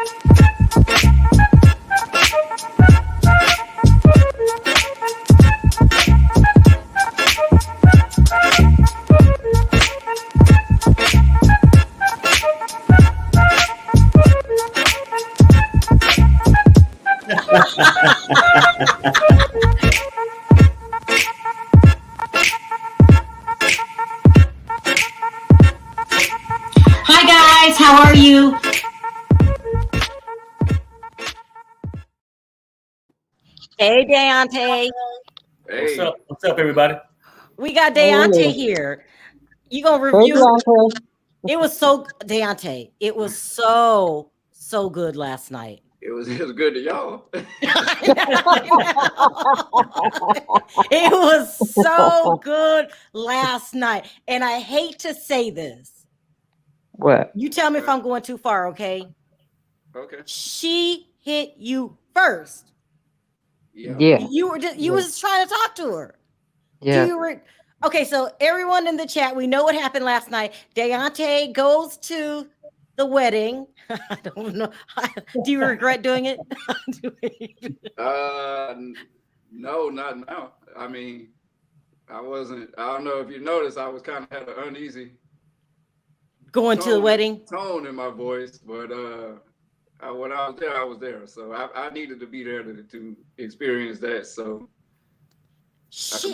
Hi guys, how are you? Hey, Daonte. What's up? What's up, everybody? We got Daonte here. You gonna review? Daonte. It was so Daonte. It was so good last night. It was good to y'all. It was so good last night, and I hate to say this. What? You tell me if I'm going too far, okay? Okay. She hit you first. Yeah. You was trying to talk to her. Yeah. Okay, so everyone in the chat, we know what happened last night. Daonte goes to the wedding. I don't know. Do you regret doing it? No, not now. I mean, I don't know if you noticed, I was kind of had an uneasy going to the wedding tone in my voice, but when I was there. So I needed to be there to experience that. So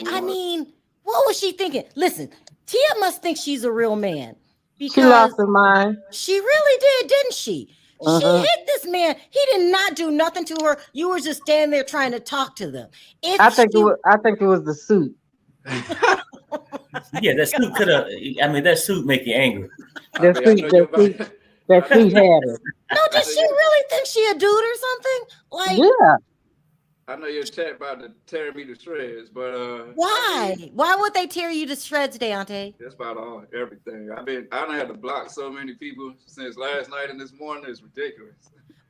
I mean, what was she thinking? Listen, Tia must think she's a real man because she lost her mind. She really did, didn't she? She hit this man. He did not do nothing to her. You were just standing there trying to talk to them. I think it was the suit. Yeah, that suit could have. I mean, that suit make you angry. That suit had her. No, did she really think she a dude or something? Like, yeah. I know your chat about to tear me to shreds, but why? Why would they tear you to shreds, Daonte? That's about everything. I don't have to block so many people since last night and this morning. It's ridiculous.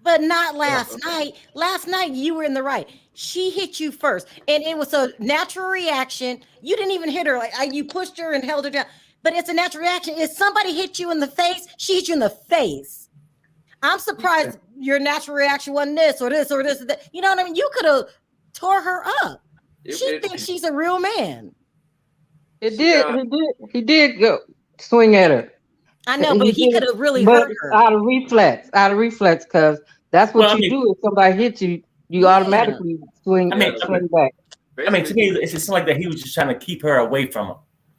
But not last night. Last night you were in the right. She hit you first, and it was a natural reaction. You didn't even hit her. Like you pushed her and held her down. But it's a natural reaction. If somebody hit you in the face, she hit you in the face. I'm surprised your natural reaction wasn't this or this or this or that. You know what I mean? You could have tore her up. She thinks she's a real man. He did go swing at her. I know, but he could have really hurt her. Out of reflex, because that's what you do. If somebody hits you, you automatically swing back. I mean, to me, it just like that he was just trying to keep her away from him.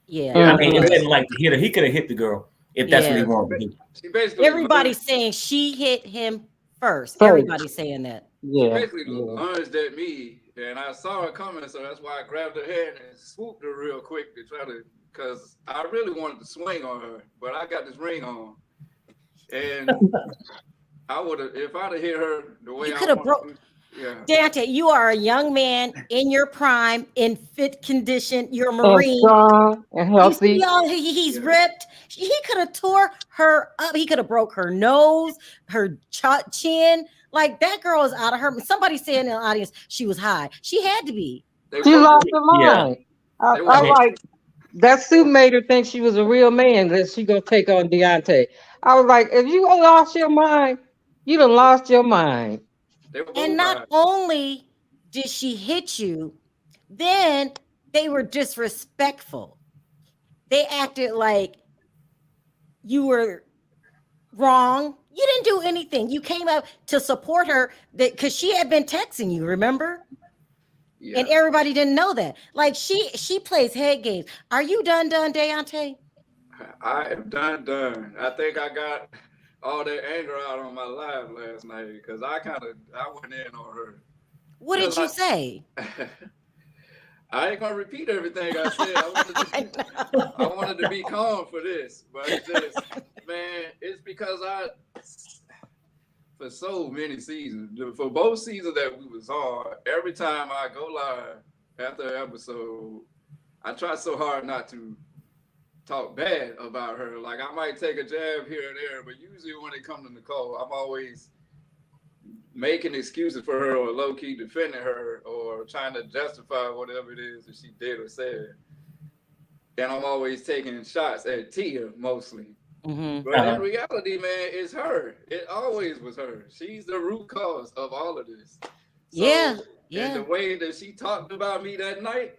Yeah. I mean, it didn't like to hit her. He could have hit the girl if that's what he wanted to do. Everybody's saying she hit him first. Everybody's saying that. Yeah. She basically lunged at me, and I saw her coming, so that's why I grabbed her hand and swooped her real quick to try to, because I really wanted to swing on her, but I got this ring on, and I would have, if I'd have hit her the way I wanted to. Yeah. Daonte, you are a young man in your prime, in fit condition. You're a Marine. Strong and healthy. He's ripped. He could have tore her up. He could have broke her nose, her chin. Like, that girl is out of her. Somebody said in the audience she was high. She had to be. She lost her mind. I like that suit made her think she was a real man, that she gonna take on Daonte. I was like, if you lost your mind, you done lost your mind. And not only did she hit you, then they were disrespectful. They acted like you were wrong. You didn't do anything. You came up to support her because she had been texting you, remember? Yeah. And everybody didn't know that. Like, she plays head games. Are you done, Daonte? I am done. I think I got all that anger out on my live last night because I went in on her. What did you say? I ain't gonna repeat everything I said. I wanted to be calm for this, but it's just, man, it's because for so many seasons, for both seasons that we was on, every time I go live after an episode, I try so hard not to talk bad about her. Like, I might take a jab here and there, but usually when it comes to Nicole, I'm always making excuses for her or low-key defending her or trying to justify whatever it is that she did or said. And I'm always taking shots at Tia mostly. But in reality, man, it's her. It always was her. She's the root cause of all of this. So, and the way that she talked about me that night,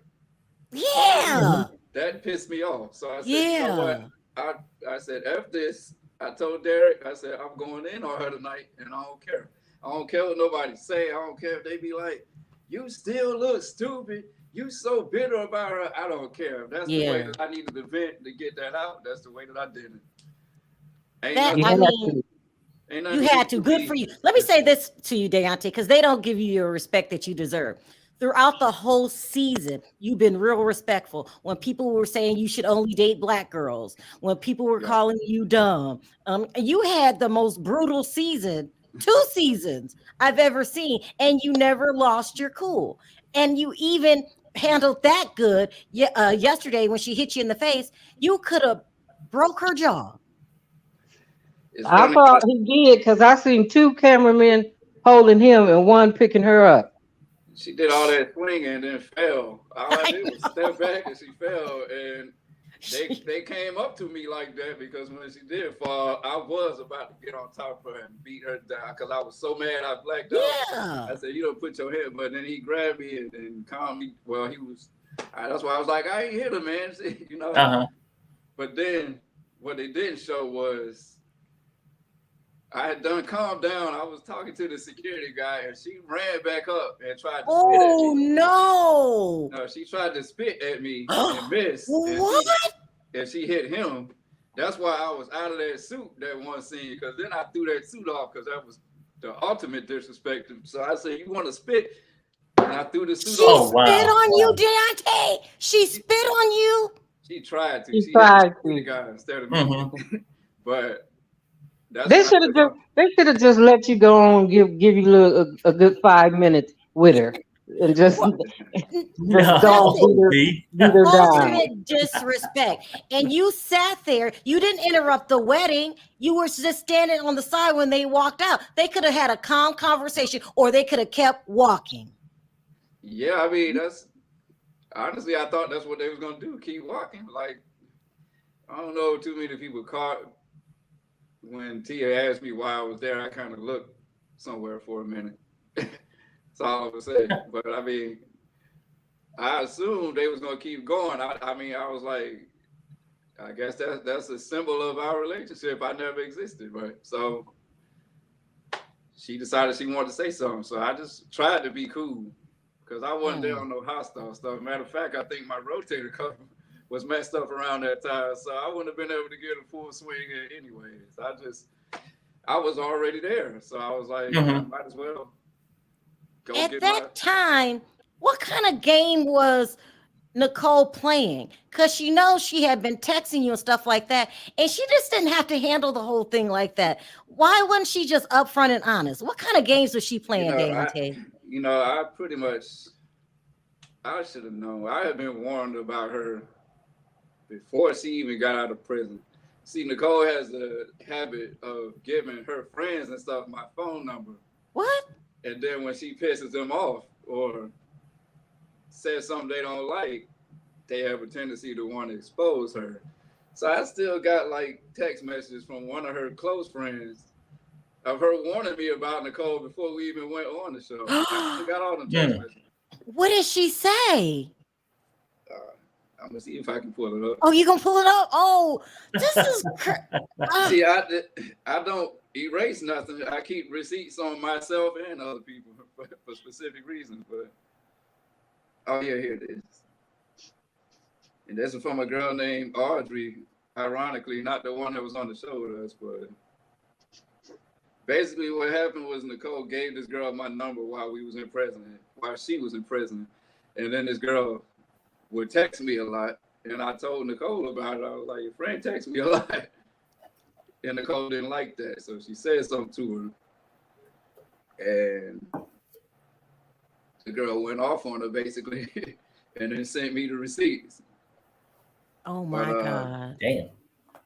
that pissed me off. So I said, you know what? I said, F this. I told Derek, I said, I'm going in on her tonight, and I don't care. I don't care what nobody say. I don't care if they be like, you still look stupid. You so bitter about her. I don't care. If that's the way that I needed to vent to get that out. That's the way that I did it. You had to. Good for you. Let me say this to you, Daonte, because they don't give you your respect that you deserve. Throughout the whole season, you've been real respectful. When people were saying you should only date black girls, when people were calling you dumb, you had the most brutal season, 2 seasons I've ever seen, and you never lost your cool. And you even handled that good. Yesterday, when she hit you in the face, you could have broke her jaw. I thought he did because I seen 2 cameramen holding him and 1 picking her up. She did all that swinging and then fell. All I did was step back and she fell. And they came up to me like that because when she did fall, I was about to get on top of her and beat her down because I was so mad I blacked out. I said, you don't put your head. But then he grabbed me and calmed me. Well, he was. That's why I was like, I ain't hit her, man. You know. But then what they didn't show was I had done calmed down. I was talking to the security guy, and she ran back up and tried to spit at me. No, she tried to spit at me and missed. What? And she hit him. That's why I was out of that suit that one scene, because then I threw that suit off because that was the ultimate disrespect. So I said, you want to spit? And I threw the suit off. She spit on you, Daonte. She spit on you. She tried to. She tried to. The guy instead of me. But they should have just let you go on and give you a good 5 minutes with her and just don't beat her down. Ultimate disrespect. And you sat there. You didn't interrupt the wedding. You were just standing on the side when they walked out. They could have had a calm conversation, or they could have kept walking. Yeah, I mean, that's honestly, I thought that's what they was gonna do. Keep walking. Like, I don't know too many people caught. When Tia asked me why I was there, I kind of looked somewhere for a minute. That's all I was saying. But I mean, I assumed they was gonna keep going. I mean, I was like, I guess that's a symbol of our relationship. I never existed, but so she decided she wanted to say something. So I just tried to be cool because I wasn't there on no hostile stuff. Matter of fact, I think my rotator cuff was messed up around that time, so I wouldn't have been able to get a full swing anyways. I was already there, so I was like, I might as well go. At that time, what kind of game was Nicole playing? Because she knows she had been texting you and stuff like that, and she just didn't have to handle the whole thing like that. Why wasn't she just upfront and honest? What kind of games was she playing, Daonte? I pretty much, I should have known. I had been warned about her before she even got out of prison. See, Nicole has the habit of giving her friends and stuff my phone number. What? And then when she pisses them off or says something they don't like, they have a tendency to want to expose her. So I still got like text messages from one of her close friends of her warning me about Nicole before we even went on the show. I still got all the text messages. What did she say? I'm gonna see if I can pull it up. Oh, you gonna pull it up? Oh, this is see, I don't erase nothing. I keep receipts on myself and other people for specific reasons. But oh yeah, here it is. And this is from a girl named Audrey. Ironically, not the one that was on the show with us, but basically what happened was Nicole gave this girl my number while she was in prison, and then this girl would text me a lot, and I told Nicole about it. I was like, your friend texts me a lot. And Nicole didn't like that, so she said something to her. And the girl went off on her, basically, and then sent me the receipts. Oh, my God. Damn.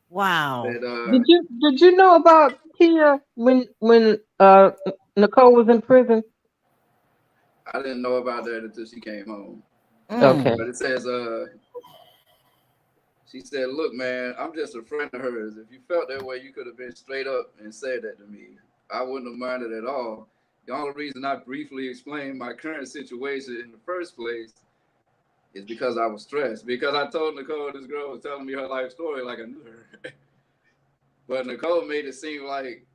Wow. And, Did you know about Tia when Nicole was in prison? I didn't know about that until she came home. Okay. But it says She said, look, man, I'm just a friend of hers. If you felt that way, you could have been straight up and said that to me. I wouldn't have minded at all. The only reason I briefly explained my current situation in the first place is because I was stressed. Because I told Nicole this girl was telling me her life story like I knew her. But Nicole made it seem like,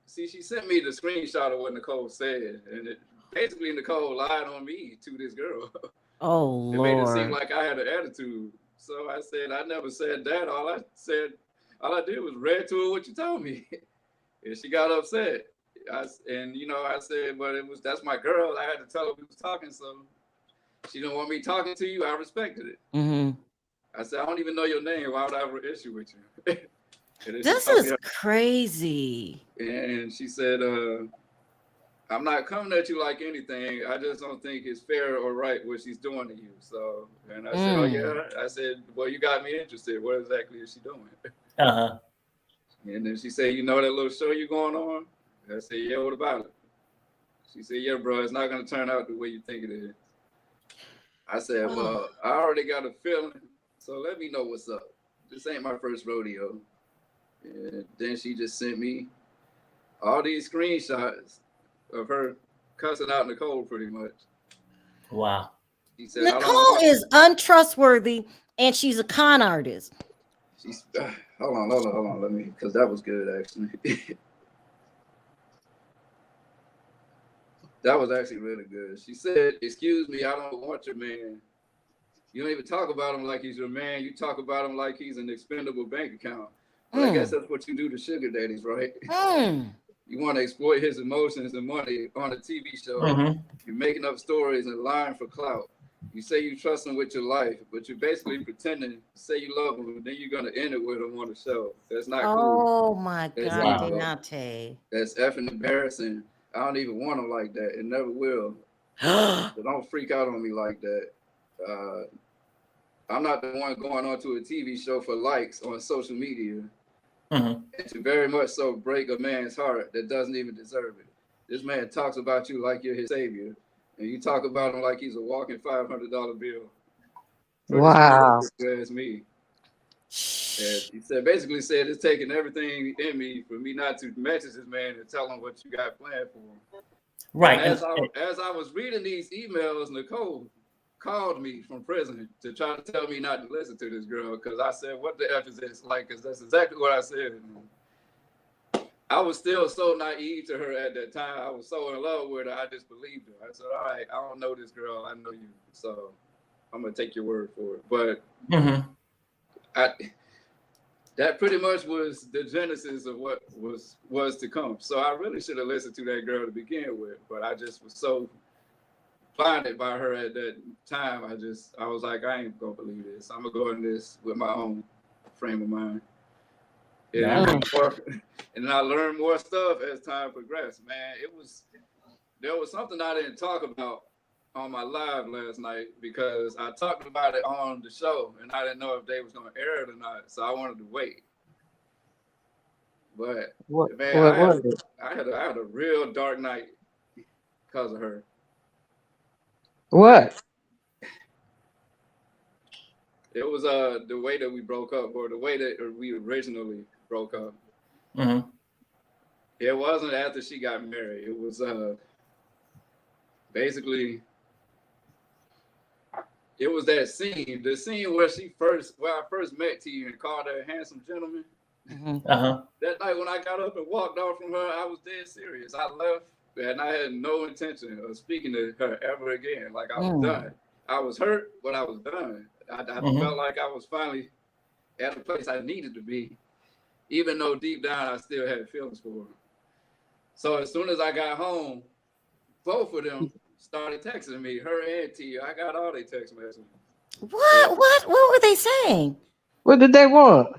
see, she sent me the screenshot of what Nicole said. And basically, Nicole lied on me to this girl. Oh, Lord. It made it seem like I had an attitude. So I said, I never said that. All I did was read to her what you told me. And she got upset. I said, but that's my girl. I had to tell her we was talking, so she didn't want me talking to you. I respected it. Mm-hmm. I said, I don't even know your name. Why would I have an issue with you? This is crazy. And she said, I'm not coming at you like anything. I just don't think it's fair or right what she's doing to you. So, and I said, oh yeah. I said, well, you got me interested. What exactly is she doing? Uh-huh. And then she said, you know that little show you going on? I said, yeah, what about it? She said, yeah, bro, it's not going to turn out the way you think it is. I said, well, I already got a feeling, so let me know what's up. This ain't my first rodeo. And then she just sent me all these screenshots of her cussing out Nicole pretty much. Wow. She said, Nicole is untrustworthy and she's a con artist. She's hold on, let me, because that was good actually. That was actually really good. She said, excuse me, I don't want your man. You don't even talk about him like he's your man. You talk about him like he's an expendable bank account. Well, I guess that's what you do to sugar daddies, right? You want to exploit his emotions and money on a TV show. Mm-hmm. You're making up stories and lying for clout. You say you trust him with your life, but you're basically pretending to say you love him, and then you're going to end it with him on the show. That's not cool. Oh, my God, Daonte. That's effing embarrassing. I don't even want him like that. It never will. So don't freak out on me like that. I'm not the one going onto a TV show for likes on social media. Mm-hmm. And to very much so break a man's heart that doesn't even deserve it. This man talks about you like you're his savior, and you talk about him like he's a walking $500 bill. Wow. That's me. And he basically said it's taking everything in me for me not to message this man and tell him what you got planned for him. Right. And as I was reading these emails, Nicole called me from prison to try to tell me not to listen to this girl, because I said, what the F is this? Like, because that's exactly what I said. I was still so naive to her at that time. I was so in love with her, I just believed her. I said, all right, I don't know this girl, I know you, so I'm going to take your word for it. But that pretty much was the genesis of what was to come. So I really should have listened to that girl to begin with, but I just was so blinded by her at that time. I was like, I ain't gonna believe this. I'm gonna go in this with my own frame of mind. And then I learned more stuff as time progressed. Man, there was something I didn't talk about on my live last night, because I talked about it on the show and I didn't know if they was gonna air it or not. So I wanted to wait. But I had a real dark night because of her. What? It was the way that we broke up, or the way that we originally broke up. Mm-hmm. It wasn't after she got married. It was basically, it was that scene, the scene where I first met T and called her a handsome gentleman. Mm-hmm. Uh-huh. That night when I got up and walked off from her, I was dead serious. I left and I had no intention of speaking to her ever again. Like, I was done. I was hurt, but I was done. I felt like I was finally at a place I needed to be, even though deep down I still had feelings for her. So as soon as I got home, both of them started texting me, her and T. I got all their text messages. What were they saying? What did they want?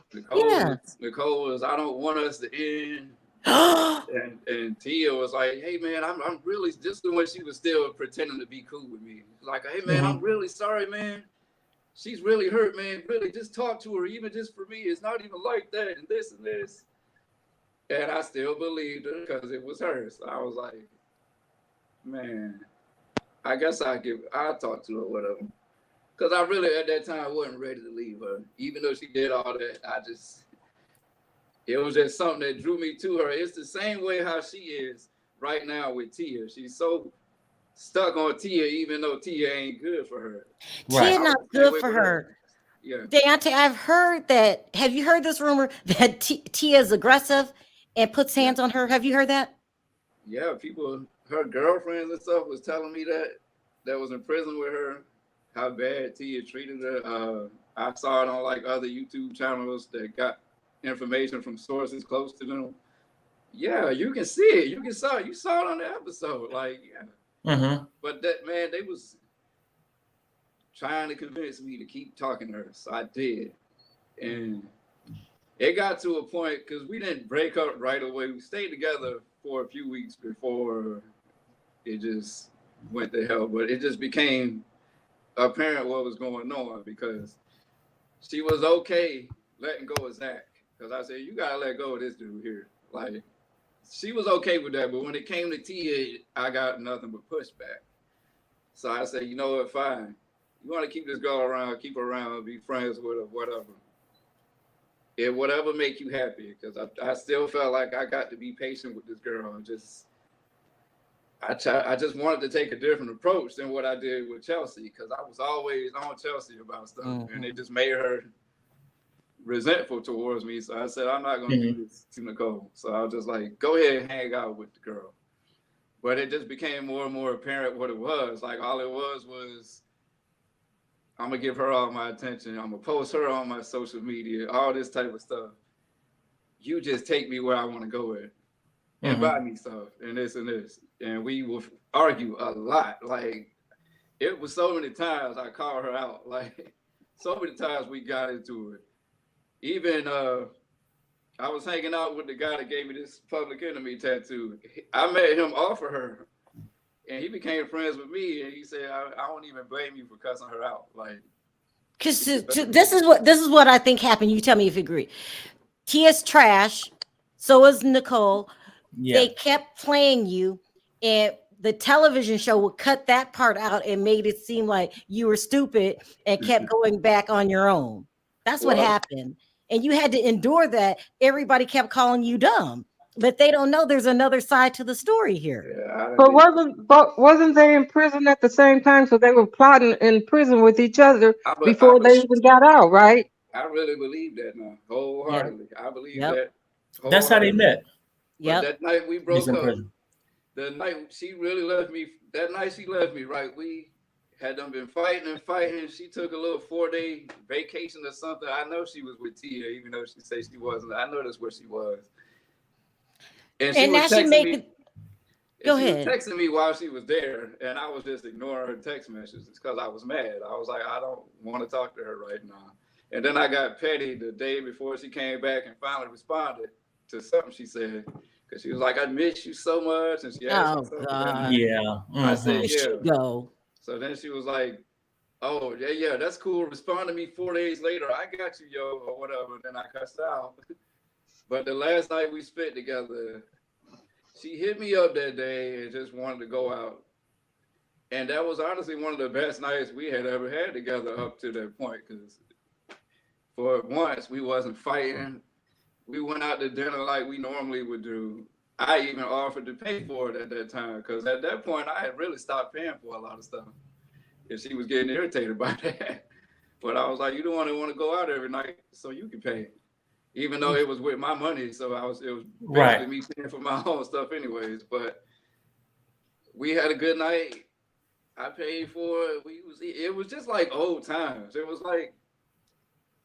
Nicole was, I don't want us to end. and Tia was like, hey man, I'm really, just when she was still pretending to be cool with me. Like, hey man, I'm really sorry, man. She's really hurt, man. Really, just talk to her, even just for me. It's not even like that, and this and this. And I still believed her because it was her. So I was like, man, I guess I'll talk to her, whatever. Because I really, at that time, wasn't ready to leave her. Even though she did all that, it was just something that drew me to her. It's the same way how she is right now with Tia. She's so stuck on Tia, even though Tia ain't good for her. Tia not good for her. Yeah. Daonte, I've heard that. Have you heard this rumor that Tia is aggressive and puts hands on her? Have you heard that? Yeah, people, her girlfriends and stuff was telling me that was in prison with her, how bad Tia treated her. I saw it on like other YouTube channels that got information from sources close to them. Yeah, you can see it. You saw it on the episode. Like, yeah. Mm-hmm. But that, man, they was trying to convince me to keep talking to her. So I did. And it got to a point, because we didn't break up right away. We stayed together for a few weeks before it just went to hell. But it just became apparent what was going on, because she was okay letting go of Zach. Because I said, you got to let go of this dude here. Like, she was okay with that. But when it came to Tia, I got nothing but pushback. So I said, you know what, fine. You want to keep this girl around, keep her around, be friends with her, whatever. Whatever make you happy. Because I still felt like I got to be patient with this girl. And I just wanted to take a different approach than what I did with Chelsea. Because I was always on Chelsea about stuff. Mm-hmm. And it just made her resentful towards me. So I said, I'm not going to do this to Nicole. So I was just like, go ahead and hang out with the girl. But it just became more and more apparent what it was. Like, all it was I'm going to give her all my attention. I'm going to post her on my social media, all this type of stuff. You just take me where I want to go with and buy me stuff and this and this. And we will argue a lot. Like, it was so many times I called her out. Like, so many times we got into it. Even I was hanging out with the guy that gave me this Public Enemy tattoo. I met him off of her, and he became friends with me. And he said, "I don't even blame you for cussing her out." Like, because this is what I think happened. You tell me if you agree. Tia's trash. So is Nicole. Yeah. They kept playing you, and the television show would cut that part out and made it seem like you were stupid and kept going back on your own. That's what happened. And you had to endure that. Everybody kept calling you dumb, but they don't know there's another side to the story here. Yeah, but wasn't they in prison at the same time? So they were plotting in prison with each other before they even got out, right? I really believe that now, wholeheartedly. Yep. I believe that. That's how they met. Yeah. That night we broke up. The night she really left me. That night she left me. Right, we had them been fighting. She took a little 4-day vacation or something. I know she was with Tia, even though she said she wasn't. I know that's where she was. And she was texting me. Go ahead. She was texting me while she was there, and I was just ignoring her text messages because I was mad. I was like, I don't want to talk to her right now. And then I got petty the day before she came back and finally responded to something she said. Because she was like, I miss you so much. And she asked me something. God. Yeah. Mm-hmm. I said, yeah. Go. So then she was like, oh, yeah, that's cool. Respond to me 4 days later. I got you, yo, or whatever. Then I cussed out. But the last night we spent together, she hit me up that day and just wanted to go out. And that was honestly one of the best nights we had ever had together up to that point. Because for once, we wasn't fighting. We went out to dinner like we normally would do. I even offered to pay for it at that time because at that point, I had really stopped paying for a lot of stuff. And she was getting irritated by that. But I was like, you don't want to go out every night, so you can pay. Even though it was with my money, so it was basically me paying for my own stuff anyways. But we had a good night. I paid for it. It was just like old times. It was like,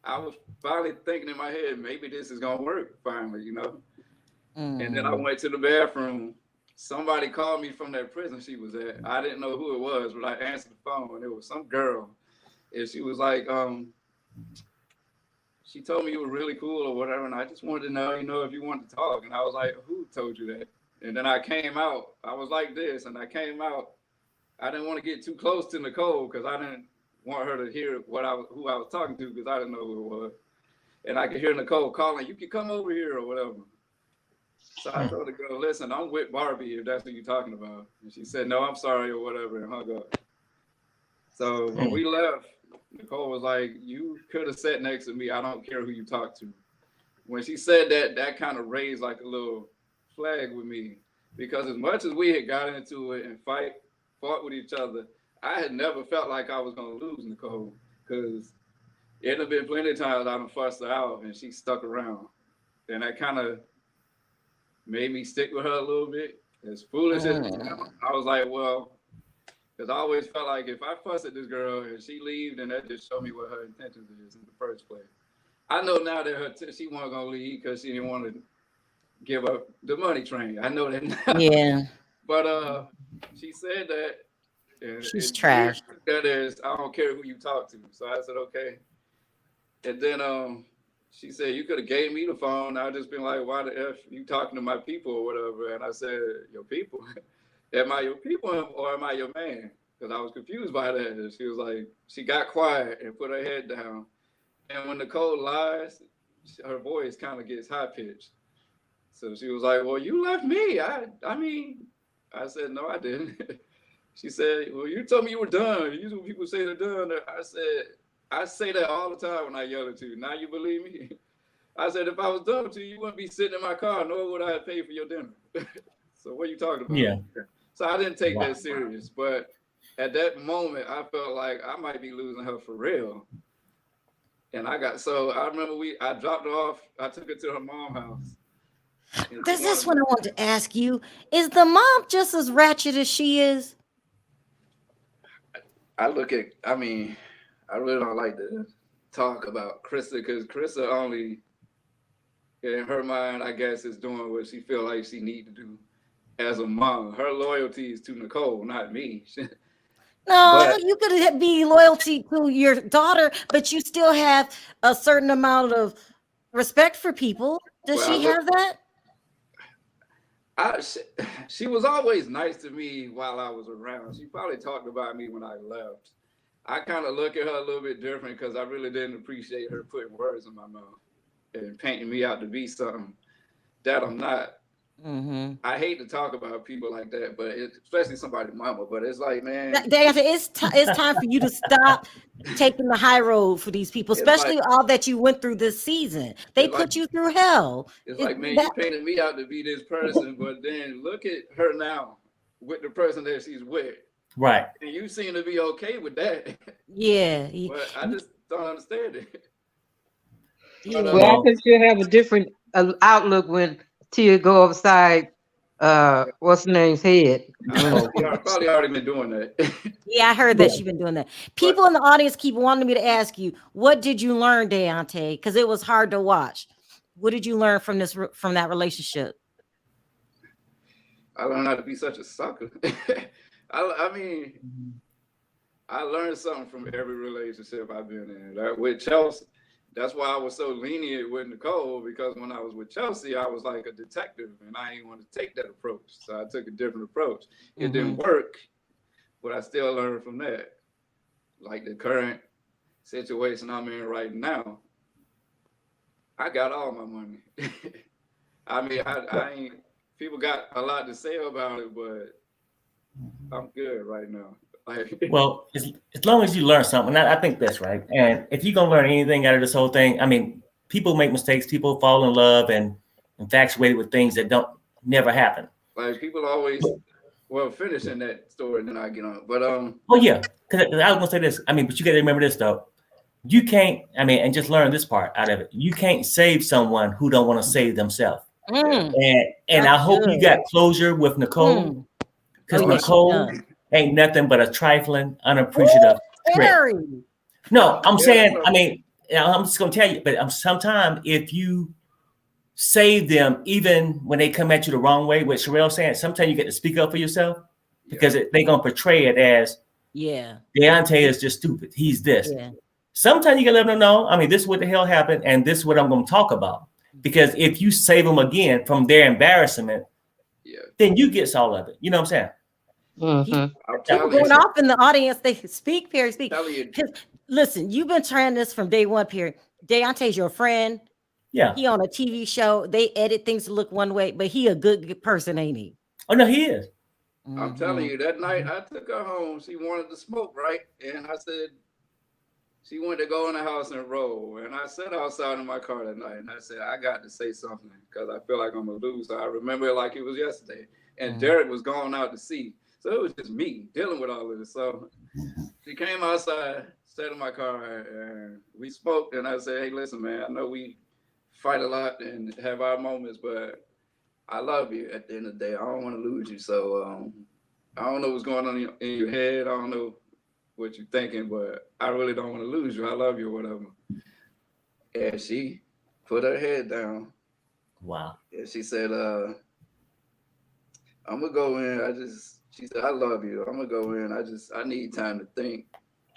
I was finally thinking in my head, maybe this is gonna work finally, you know. And then I went to the bathroom. Somebody called me from that prison she was at. I didn't know who it was, but I answered the phone, and it was some girl. And she was like, she told me you were really cool or whatever, and I just wanted to know, if you wanted to talk. And I was like, who told you that? And then I came out. I was like this, and I came out. I didn't want to get too close to Nicole because I didn't want her to hear who I was talking to because I didn't know who it was. And I could hear Nicole calling, you can come over here or whatever. So I told the girl, listen, I'm with Barbie if that's what you're talking about. And she said, no, I'm sorry or whatever, and hung up. So when we left, Nicole was like, "You could have sat next to me. I don't care who you talk to." When she said that, that kind of raised like a little flag with me, because as much as we had got into it and fought with each other, I had never felt like I was gonna lose Nicole, because it had been plenty of times I done fussed her out and she stuck around, and that kind of made me stick with her a little bit. As foolish as it sounds, I was like, well, because I always felt like if I fuss at this girl and she leave, then that just showed me what her intentions is in the first place. I know now that she wasn't gonna leave because she didn't want to give up the money train. I know that now. Yeah. But she said that. And she's trash. That is, I don't care who you talk to. So I said, okay. And then she said, you could have gave me the phone. I'd just been like, why the F you talking to my people or whatever? And I said, your people? Am I your people or am I your man? Because I was confused by that. And she was like, she got quiet and put her head down. And when Nicole lies, her voice kind of gets high pitched. So she was like, well, you left me. I mean, I said, no, I didn't. She said, well, you told me you were done. Usually when people say they're done, I said, I say that all the time when I yell at you. Now you believe me? I said, if I was done with you, you wouldn't be sitting in my car, nor would I have paid for your dinner. So what are you talking about? Yeah. So I didn't take that serious. But at that moment, I felt like I might be losing her for real. And I remember I dropped her off. I took her to her mom's house. That's what I wanted to ask you. Is the mom just as ratchet as she is? I really don't like to talk about Krista, because Krista only, in her mind, I guess, is doing what she feel like she need to do as a mom. Her loyalty is to Nicole, not me. No, you could be loyalty to your daughter, but you still have a certain amount of respect for people. Does she have that? She was always nice to me while I was around. She probably talked about me when I left. I kind of look at her a little bit different because I really didn't appreciate her putting words in my mouth and painting me out to be something that I'm not. Mm-hmm. I hate to talk about people like that, but especially somebody's mama. But it's like, man, it's time for you to stop taking the high road for these people, especially like, all that you went through this season. They put you through hell. It's like, man, you painted me out to be this person, but then look at her now with the person that she's with. Right. And you seem to be okay with that. Yeah. But I just don't understand it. Well, I think she'll have a different outlook when Tia go upside what's the name's head. Probably already been doing that. Yeah, I heard that she's been doing that. People in the audience keep wanting me to ask you, what did you learn, Daonte? Because it was hard to watch. What did you learn from that relationship? I learned how to be such a sucker. I mean, I learned something from every relationship I've been in. Like with Chelsea, that's why I was so lenient with Nicole, because when I was with Chelsea, I was like a detective and I didn't want to take that approach. So I took a different approach. It didn't work, but I still learned from that. Like the current situation I'm in right now, I got all my money. I mean, I ain't, people got a lot to say about it, but I'm good right now. Well, as long as you learn something, I think that's right. And if you're gonna learn anything out of this whole thing, I mean, people make mistakes, people fall in love and infatuated with things that don't never happen. Like people always, finishing that story, and then I get on. But well, yeah, because I was gonna say this. I mean, but you got to remember this though. You can't. I mean, and just learn this part out of it. You can't save someone who don't want to save themselves. And I hope you got closure with Nicole, because Nicole ain't nothing but a trifling, unappreciative trick. No, I'm saying, I mean, I'm just gonna tell you, but sometimes if you save them, even when they come at you the wrong way, what Sherelle saying, sometimes you get to speak up for yourself, because they're gonna portray it as, Daonte is just stupid. He's this. Yeah. Sometimes you can let them know, I mean, this is what the hell happened, and this is what I'm gonna talk about. Because if you save them again from their embarrassment, then you get all of it. You know what I'm saying? People going off in the audience, they speak, Perry, speak. Listen, you've been trying this from day one, Perry. Daonte's your friend. Yeah. He on a TV show. They edit things to look one way, but he a good person, ain't he? Oh, no, he is. I'm telling you, that night I took her home. She wanted to smoke, right? And I said, she went to go in the house and roll. And I sat outside in my car that night and I said, I got to say something because I feel like I'm going to lose. So I remember it like it was yesterday. And Derek was going out to sea. So it was just me dealing with all of this. So she came outside, sat in my car, and we spoke. And I said, hey, listen, man, I know we fight a lot and have our moments, but I love you at the end of the day. I don't want to lose you. So I don't know what's going on in your head. I don't know what you're thinking, but I really don't want to lose you. I love you or whatever. And she put her head down. Wow. And she said, I'm gonna go in. She said, I love you. I'm gonna go in. I need time to think.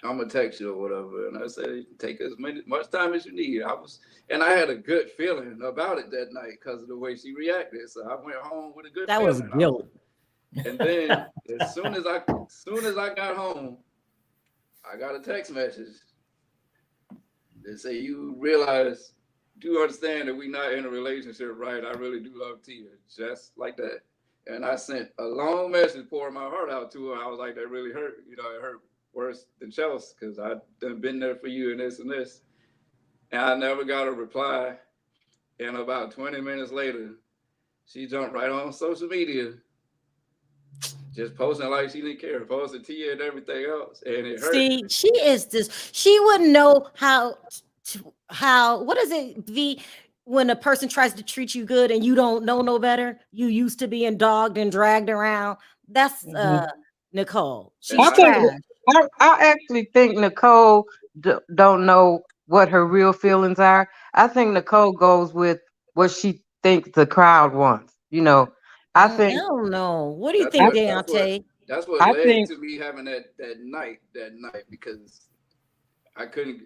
I'm gonna text you or whatever. And I said, take as much time as you need. I had a good feeling about it that night because of the way she reacted. So I went home with a good feeling. That was guilt. And then as soon as I got home, I got a text message that say, you do understand that we're not in a relationship, right? I really do love Tia, just like that. And I sent a long message pouring my heart out to her. I was like, that really hurt. It hurt worse than Chelsea because I've been there for you and this and this. And I never got a reply. And about 20 minutes later, she jumped right on social media, just posting like she didn't care, posting Tia and everything else, and it hurt. See, she wouldn't know how, what is it, when a person tries to treat you good and you don't know no better, you used to being dogged and dragged around. That's Nicole. She's trash. I actually think Nicole don't know what her real feelings are. I think Nicole goes with what she thinks the crowd wants. I don't know. What do you think, Daonte? That's what led to me having that night because I couldn't,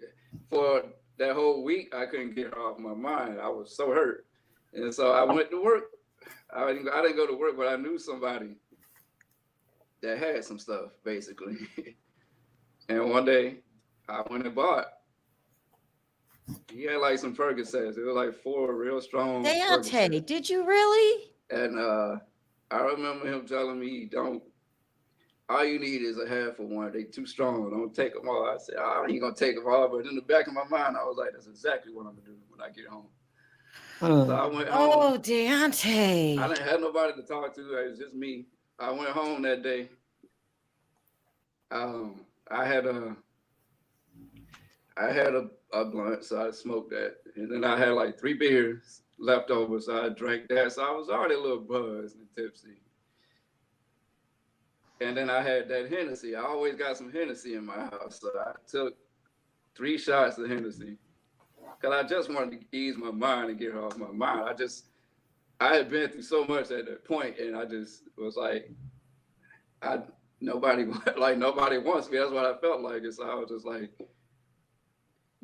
for that whole week, I couldn't get her off my mind. I was so hurt. And so I went to work. I didn't go to work, but I knew somebody that had some stuff, basically. And one day, I went and bought. He had like some Percocets. It was like 4 real strong Daonte, did you really? And I remember him telling me, all you need is a half of one. They too strong. Don't take them all. I said, I ain't going to take them all. But in the back of my mind, I was like, that's exactly what I'm going to do when I get home. So I went home. Oh, Daonte. I didn't have nobody to talk to. It was just me. I went home that day. I had a blunt, so I smoked that. And then I had like 3 beers left over, so I drank that. So I was already a little buzzed and tipsy. And then I had that Hennessy. I always got some Hennessy in my house. So I took 3 shots of Hennessy because I just wanted to ease my mind and get her off my mind. I had been through so much at that point, and I just was like, nobody wants me. That's what I felt like. And so I was just like,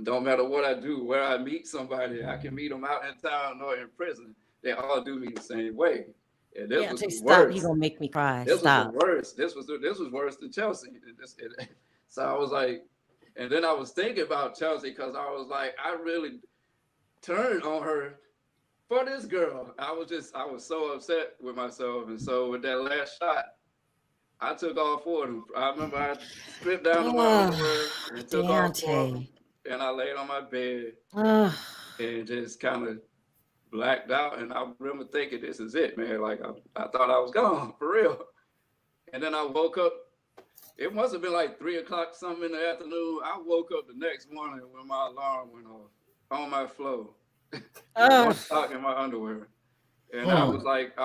don't matter what I do, where I meet somebody, I can meet them out in town or in prison. They all do me the same way. And this was the worst. He's gonna make me cry. This was the worst. This was worse than Chelsea. So I was like, and then I was thinking about Chelsea because I was like, I really turned on her for this girl. I was so upset with myself. And so with that last shot, I took all 4 of them. I remember I stripped down to my underwear and took all 4 of them. And I laid on my bed and just kind of blacked out. And I remember thinking, this is it, man. Like, I thought I was gone, for real. And then I woke up. It must have been like 3 o'clock something in the afternoon. I woke up the next morning when my alarm went off on my floor. 1 o'clock in my underwear. And I was like,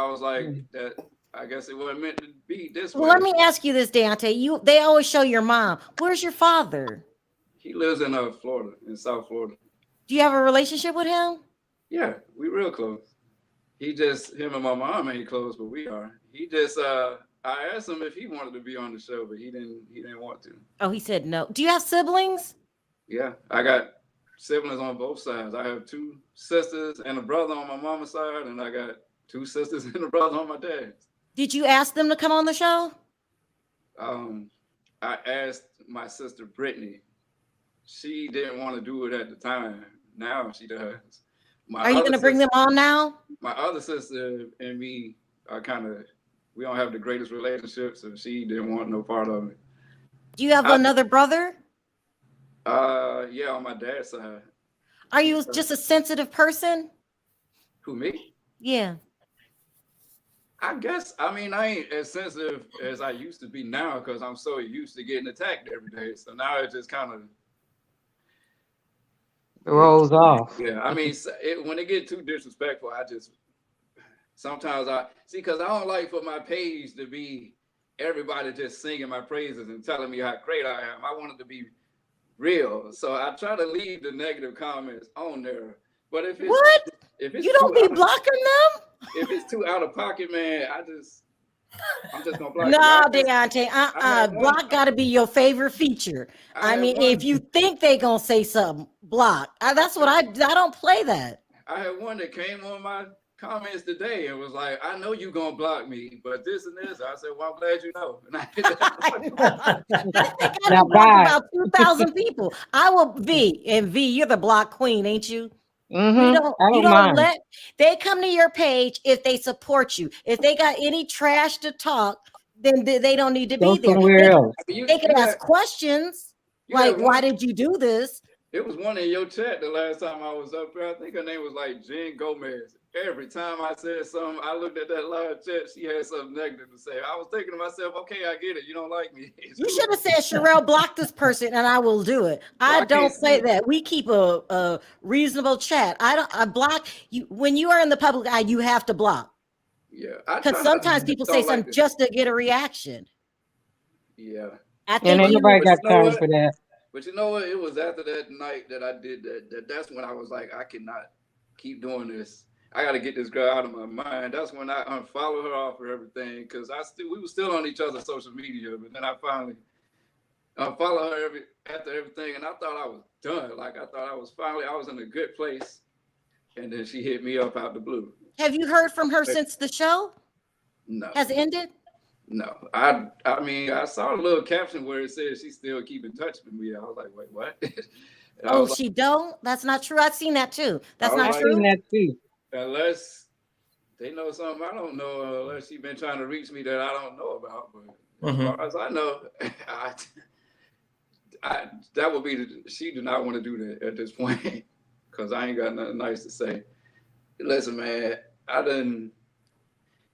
that. I guess it wasn't meant to be this way. Well, let me ask you this, Daonte. They always show your mom. Where's your father? He lives in Florida, in South Florida. Do you have a relationship with him? Yeah, we real close. Him and my mom ain't close, but we are. I asked him if he wanted to be on the show, but he didn't want to. Oh, he said no. Do you have siblings? Yeah, I got siblings on both sides. I have 2 sisters and a brother on my mama's side, and I got 2 sisters and a brother on my dad's. Did you ask them to come on the show? I asked my sister Brittany. She didn't want to do it at the time. Now she does. Are you going to bring them on now? My other sister and me are we don't have the greatest relationship, so she didn't want no part of it. Do you have another brother? Yeah, on my dad's side. Are you just a sensitive person? Who, me? Yeah. I guess. I mean, I ain't as sensitive as I used to be now because I'm so used to getting attacked every day. So now it just kind of rolls off. Yeah, I mean, when it get too disrespectful, I just sometimes I see because I don't like for my page to be everybody just singing my praises and telling me how great I am. I want it to be real, so I try to leave the negative comments on there. But if it's you don't be blocking them, if it's too out of pocket, man, I'm just gonna block you. No, Daonte, block got to be your favorite feature. I mean, if you think they gonna say something, block. That's what I don't play that. I had one that came on my comments today and was like, "I know you gonna block me, but this and this." I said, "Well, I'm glad you know." And I got about 2,000 people. I will V. You're the block queen, ain't you? Mm-hmm. You don't let they come to your page if they support you. If they got any trash to talk, then they don't need to be there. They can ask questions like, "Why did you do this?" It was one in your chat the last time I was up there. I think her name was like Jen Gomez. Every time I said something, I looked at that live chat, she had something negative to say. I was thinking to myself, okay, I get it. You don't like me. You should have said, Sherelle, block this person and I will do it. I don't say that. We keep a reasonable chat. I block you. When you are in the public eye, you have to block. Yeah. Because sometimes people say something just to get a reaction. Yeah. I think nobody got time for that. But you know what? It was after that night that I did that's when I was like, I cannot keep doing this. I got to get this girl out of my mind. That's when I unfollowed her off of everything because we were still on each other's social media. But then I finally unfollowed her after everything, and I thought I was done. Like I thought I was in a good place, and then she hit me up out the blue. Have you heard from her since the show? No. Has it ended? No, I mean, I saw a little caption where it says she's still keep in touch with me. I was like, wait, what? She don't? That's not true. I've seen that too. That's not true. I've seen that too. Unless they know something I don't know, unless she's been trying to reach me that I don't know about. But as far as I know, that would be she do not want to do that at this point because I ain't got nothing nice to say. Listen, man,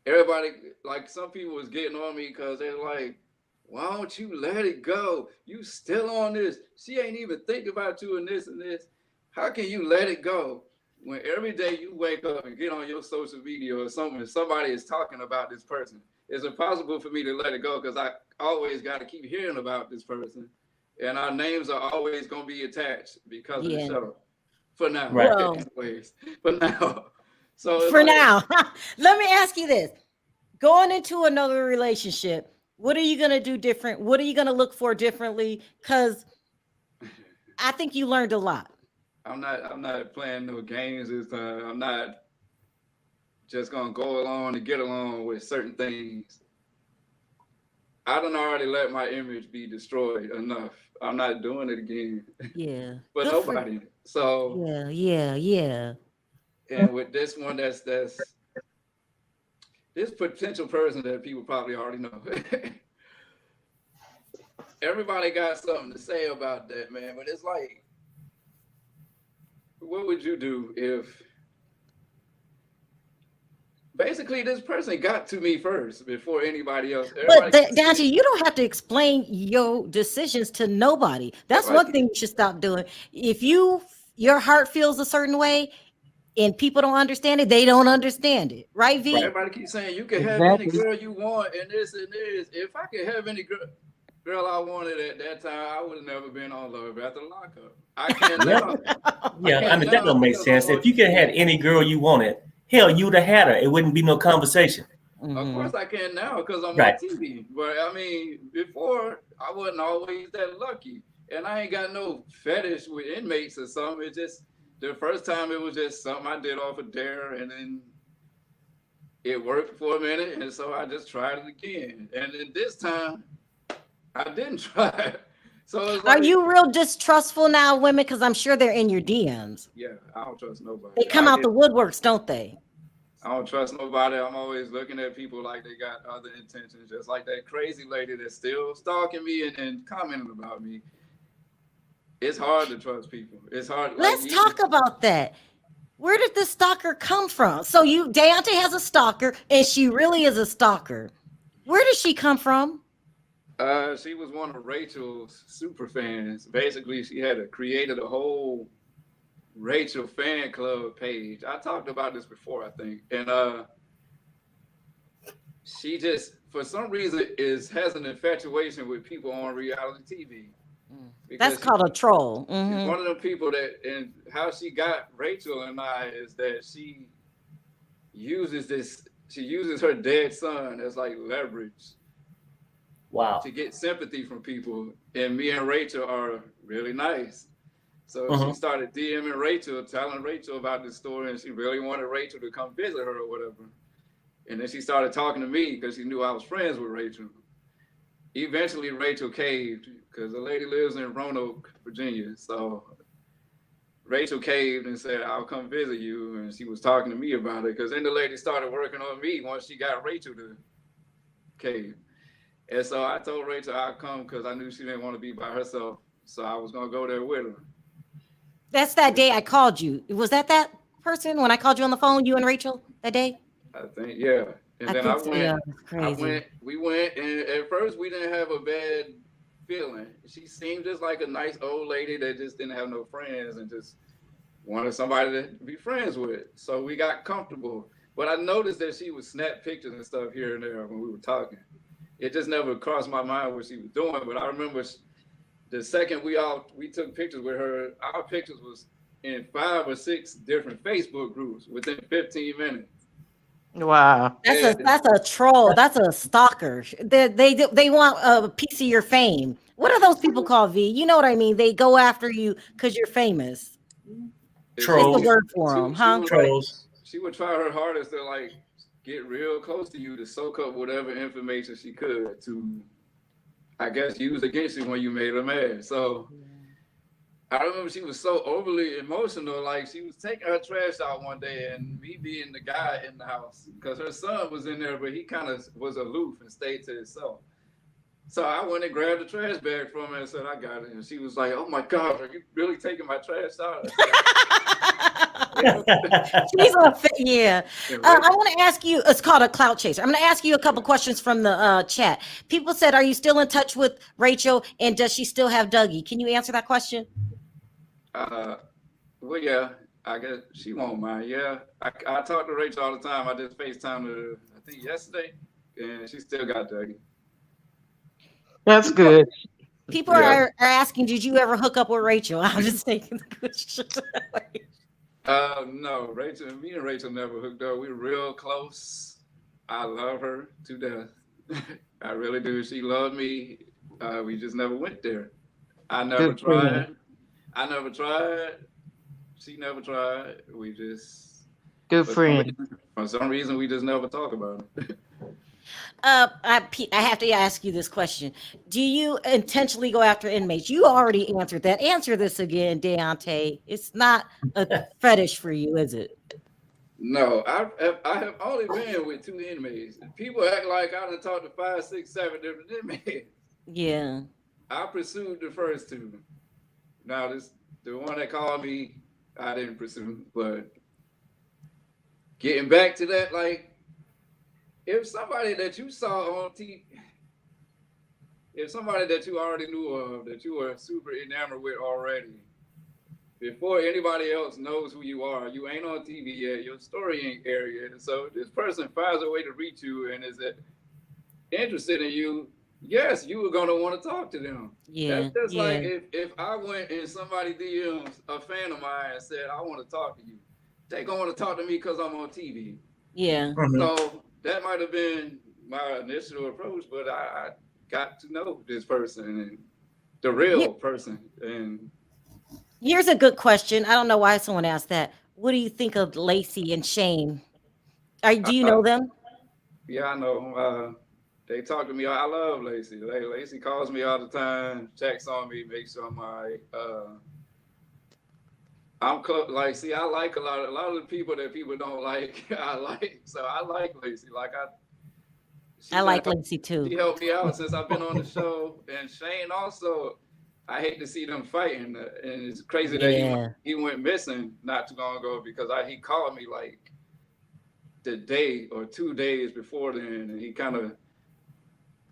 everybody, like some people was getting on me because they're like, why don't you let it go? You still on this. She ain't even thinking about you and this and this. How can you let it go? When every day you wake up and get on your social media or something, somebody is talking about this person. It's impossible for me to let it go because I always got to keep hearing about this person. And our names are always going to be attached because of the show. For now. Right. Anyways, for now. So for now, let me ask you this. Going into another relationship, what are you going to do different? What are you going to look for differently? Because I think you learned a lot. I'm not playing no games this time. I'm not just going to go along and get along with certain things. I done already let my image be destroyed enough. I'm not doing it again. Yeah. But nobody. So Yeah. And with this one, that's this potential person that people probably already know. Everybody got something to say about that, man. But it's like, what would you do if basically this person got to me first before anybody else? But Daonte, you don't have to explain your decisions to nobody. That's one thing you should stop doing. If your heart feels a certain way and people don't understand it, they don't understand it. Right, V? Everybody keeps saying you can have any girl you want and this and this. If I could have any girl I wanted at that time, I would have never been on Love After Lockup. I can't now. I mean, that don't make sense. If you could have had any girl you wanted, hell, you would have had her. It wouldn't be no conversation. Of course I can now because I'm on TV. But I mean, before, I wasn't always that lucky. And I ain't got no fetish with inmates or something. It's just, the first time it was just something I did off a dare, and then it worked for a minute, and so I just tried it again. And then this time, I didn't try it. So are you real distrustful now, women? Because I'm sure they're in your DMs. Yeah, I don't trust nobody. They come out the woodworks, don't they? I don't trust nobody. I'm always looking at people like they got other intentions, just like that crazy lady that's still stalking me and commenting about me. it's hard to trust people. It's hard. Let's talk about that. Where did this stalker come from? So Daonte has a stalker, and she really is a stalker. Where did she come from? She was one of Rachel's super fans. Basically, she had created a whole Rachel fan club page. I talked about this before, I think, and she just, for some reason, has an infatuation with people on reality TV. That's called a troll. Mm-hmm. One of the people that, and how she got Rachel and I is that she uses her dead son as like leverage. Wow. To get sympathy from people. And me and Rachel are really nice. So she started DMing Rachel, telling Rachel about this story, and she really wanted Rachel to come visit her or whatever. And then she started talking to me because she knew I was friends with Rachel. Eventually, Rachel caved because the lady lives in Roanoke, Virginia. So Rachel caved and said, I'll come visit you. And she was talking to me about it because then the lady started working on me once she got Rachel to cave. And so I told Rachel I'd come because I knew she didn't want to be by herself. So I was going to go there with her. That's that day I called you. Was that person when I called you on the phone, you and Rachel, that day? I think, yeah. And then we went, and at first we didn't have a bad feeling. She seemed just like a nice old lady that just didn't have no friends and just wanted somebody to be friends with. So we got comfortable. But I noticed that she would snap pictures and stuff here and there when we were talking. It just never crossed my mind what she was doing. But I remember the second we took pictures with her, our pictures was in 5 or 6 different Facebook groups within 15 minutes. Wow. That's a troll. That's a stalker. They want a piece of your fame. What are those people called, V? You know what I mean? They go after you because you're famous. Trolls. It's the word for them, huh? Trolls. She would try her hardest to like get real close to you to soak up whatever information she could to, I guess, use against you when you made her mad. So I remember she was so overly emotional. Like she was taking her trash out one day and me being the guy in the house because her son was in there, but he kind of was aloof and stayed to himself. So I went and grabbed the trash bag from her and said, I got it. And she was like, oh my God, are you really taking my trash out? Yeah. I want to ask you, it's called a clout chaser. I'm going to ask you a couple questions from the chat. People said, are you still in touch with Rachel and does she still have Dougie? Can you answer that question? Well, yeah, I guess she won't mind. Yeah, I talk to Rachel all the time. I just FaceTimed her, I think yesterday, and she still got Dougie. That's good. People are asking, did you ever hook up with Rachel? I'm just taking the question. No, me and Rachel never hooked up. We were real close. I love her to death. I really do. She loved me. We just never went there. I never tried. She never tried. We just good friend. For some reason, we just never talk about it. I have to ask you this question. Do you intentionally go after inmates? You already answered that. Answer this again, Daonte. It's not a fetish for you, is it? No, I have only been with 2 inmates. People act like I done talked to 5, 6, 7 different inmates. Yeah. I pursued the first 2. Now the one that called me, I didn't pursue. But getting back to that, like, if somebody that you saw on TV, if somebody that you already knew of, that you were super enamored with already, before anybody else knows who you are, you ain't on TV yet, your story ain't aired yet. And so this person finds a way to reach you and is interested in you, yes, you were going to want to talk to them. Yeah. That's just like if I went and somebody DMs a fan of mine and said, I want to talk to you, they going to want to talk to me because I'm on TV. Yeah. So that might have been my initial approach, but I got to know this person and the real person. And here's a good question. I don't know why someone asked that. What do you think of Lacy and Shane? Do you know them? Yeah, I know. They talk to me. I love Lacy. Lacy calls me all the time, checks on me, makes sure I'm all right. I'm like, see, I like a lot of the people that people don't like. I like, so I like Lacy. Like I like Lacy too. She helped me out since I've been on the show, and Shane also. I hate to see them fighting, and it's crazy that he went missing not too long ago because he called me like the day or 2 days before then, and he kind of,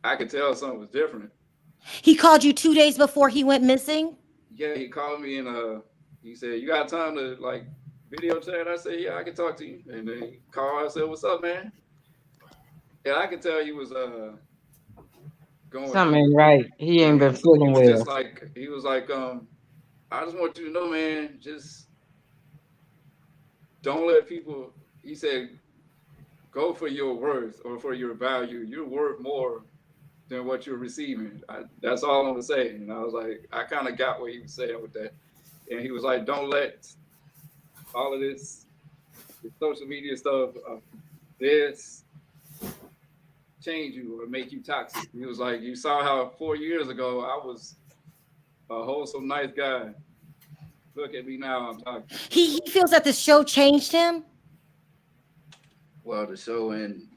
I could tell something was different. He called you 2 days before he went missing? Yeah, he called me and he said, "You got time to like video chat?" I said, "Yeah, I can talk to you." And then he called. I said, "What's up, man?" And I could tell he was going something right. He ain't been feeling well. He was like, I just want you to know, man, just don't let people. He said, go for your worth or for your value. You're worth more than what you're receiving. That's all I'm gonna say. And I was like, I kind of got what he was saying with that. And he was like, don't let all of this social media stuff, this change you or make you toxic. He was like, you saw how 4 years ago I was a wholesome, nice guy. Look at me now, I'm toxic. He feels that the show changed him? Well, the show and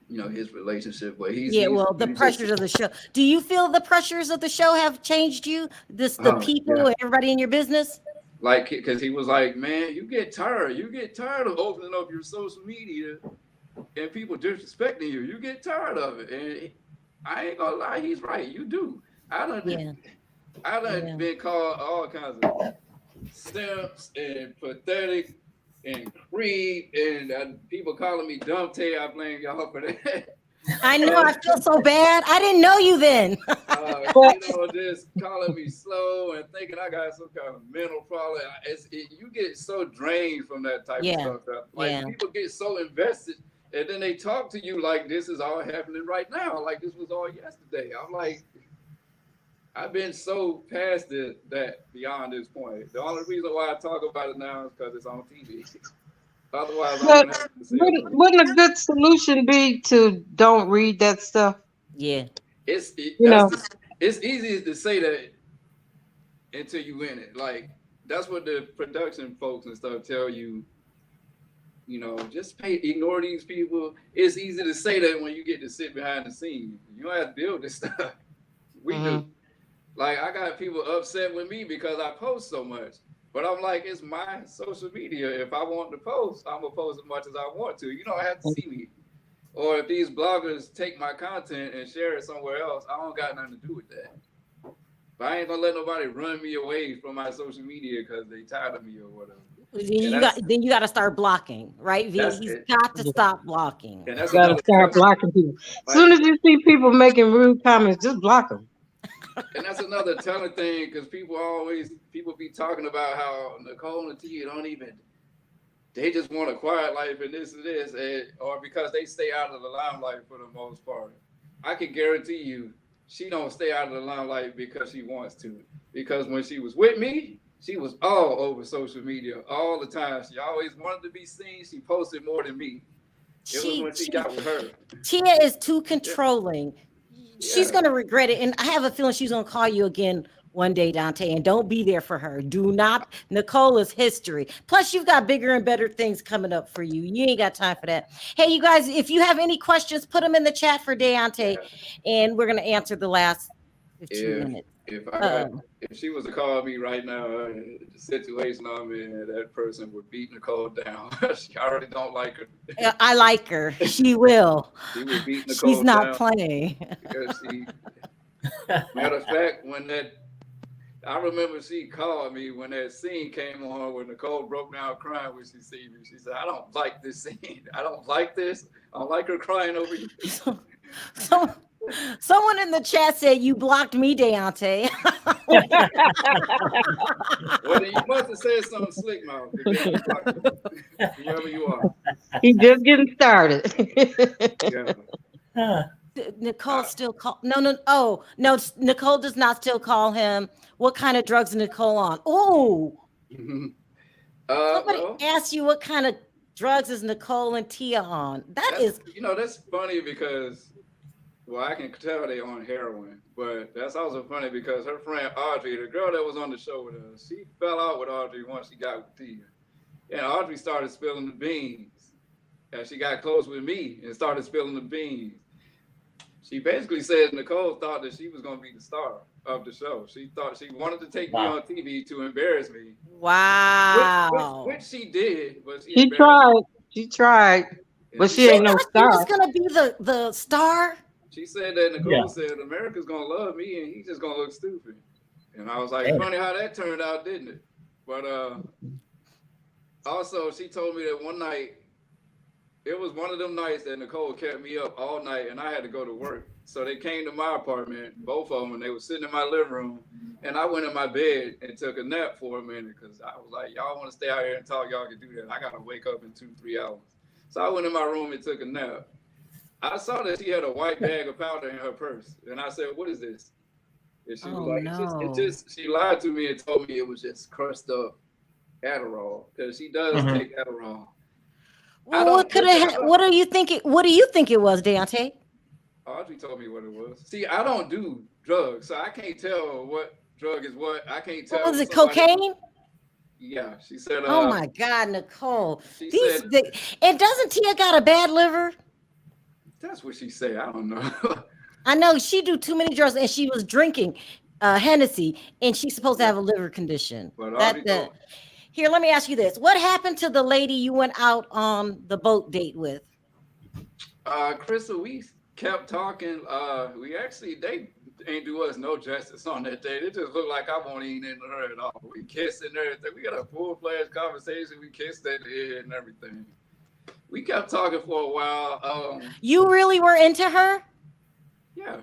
his relationship, but the pressures of the show. Do you feel the pressures of the show have changed you? The people and everybody in your business? Like, because he was like, man, you get tired of opening up your social media and people disrespecting you. You get tired of it. And I ain't gonna lie, he's right. You do. I done been called all kinds of simps and pathetic and creep and people calling me Daonte. I blame y'all for that. I know. I feel so bad. I didn't know you then. Just calling me slow and thinking I got some kind of mental problem. You get so drained from that type of stuff. Like people get so invested, and then they talk to you like this is all happening right now, like this was all yesterday. I'm like, I've been so past that beyond this point. The only reason why I talk about it now is because it's on TV. Otherwise, wouldn't a good solution be to don't read that stuff? Yeah, it's easy to say that until you in it. Like that's what the production folks and stuff tell you. Just ignore these people. It's easy to say that when you get to sit behind the scenes. You don't have to deal with this stuff. We do. Like I got people upset with me because I post so much. But I'm like, it's my social media. If I want to post, I'm going to post as much as I want to. You don't have to see me. Or if these bloggers take my content and share it somewhere else, I don't got nothing to do with that. But I ain't going to let nobody run me away from my social media because they tired of me or whatever. Then you got to start blocking, right? He's got to stop blocking. You got to start blocking people. As soon as you see people making rude comments, just block them. And that's another telling thing because people be talking about how Nicole and Tia they just want a quiet life and this, or because they stay out of the limelight for the most part. I can guarantee you she don't stay out of the limelight because she wants to. Because when she was with me, she was all over social media all the time. She always wanted to be seen. She posted more than me. It was when she got with her. Tia is too controlling. She's going to regret it. And I have a feeling she's going to call you again one day, Daonte, and don't be there for her. Do not. Nicole is history. Plus, you've got bigger and better things coming up for you. You ain't got time for that. Hey, you guys, if you have any questions, put them in the chat for Daonte, and we're going to answer the last 15 minutes. If she was to call me right now, the situation I'm in, that person would beat Nicole down. She already don't like her. I like her. She will. She would beat Nicole down. She's not playing. Because matter of fact, I remember she called me when that scene came on where Nicole broke down crying when she seen me. She said, I don't like this scene. I don't like this. I don't like her crying over you. Someone in the chat said you blocked me, Daonte. Well, then you must have said something slick, mouth. Whoever you are. He's just getting started. Nicole still call no. Oh no, Nicole does not still call him. What kind of drugs is Nicole on? Oh, somebody asked you what kind of drugs is Nicole and Tia on. That's funny because. Well, I can tell they on heroin, but that's also funny because her friend Audrey, the girl that was on the show with us, she fell out with Audrey once she got with Tia. And Audrey started spilling the beans. And she got close with me and started spilling the beans. She basically said Nicole thought that she was going to be the star of the show. She thought she wanted to take me on TV to embarrass me. Wow. Which she did, but she tried. She tried, but she ain't no star. She was gonna be the star. She said that Nicole said America's gonna love me, and he's just gonna look stupid. And I was like, funny how that turned out, didn't it? But also she told me that one night, it was one of them nights that Nicole kept me up all night, and I had to go to work. So they came to my apartment, both of them, and they were sitting in my living room. And I went in my bed and took a nap for a minute because I was like, y'all want to stay out here and talk, y'all can do that. I got to wake up in 2-3 hours. So I went in my room and took a nap. I saw that she had a white bag of powder in her purse. And I said, what is this? And she was like, she lied to me and told me it was just crushed up Adderall because she does take Adderall. Well, what do you think it was, Daonte? Audrey told me what it was. See, I don't do drugs, so I can't tell what drug is what. I can't tell. What was it, cocaine? Yeah, she said. Oh my God, Nicole. And doesn't Tia got a bad liver? That's what she said. I don't know. I know she do too many drugs, and she was drinking Hennessy, and she's supposed to have a liver condition. But here, let me ask you this: what happened to the lady you went out on the boat date with? Crystal, we kept talking. They ain't do us no justice on that date. It just looked like I won't even into her at all. We kissed and everything. We got a full-fledged conversation. We kissed at the end and everything. We kept talking for a while. You really were into her? Yeah.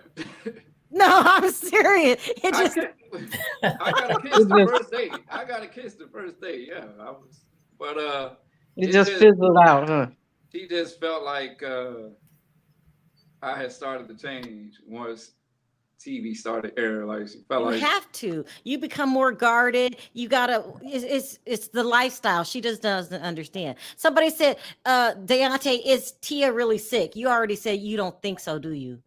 No, I'm serious. I got to kiss the first date. I got to kiss the first date. Yeah, I was. But it just fizzled out, huh? She just felt like I had started to change once TV started airing. Like she felt you have to. You become more guarded. You gotta. It's the lifestyle. She just doesn't understand. Somebody said, Daonte, is Tia really sick? You already said you don't think so, do you?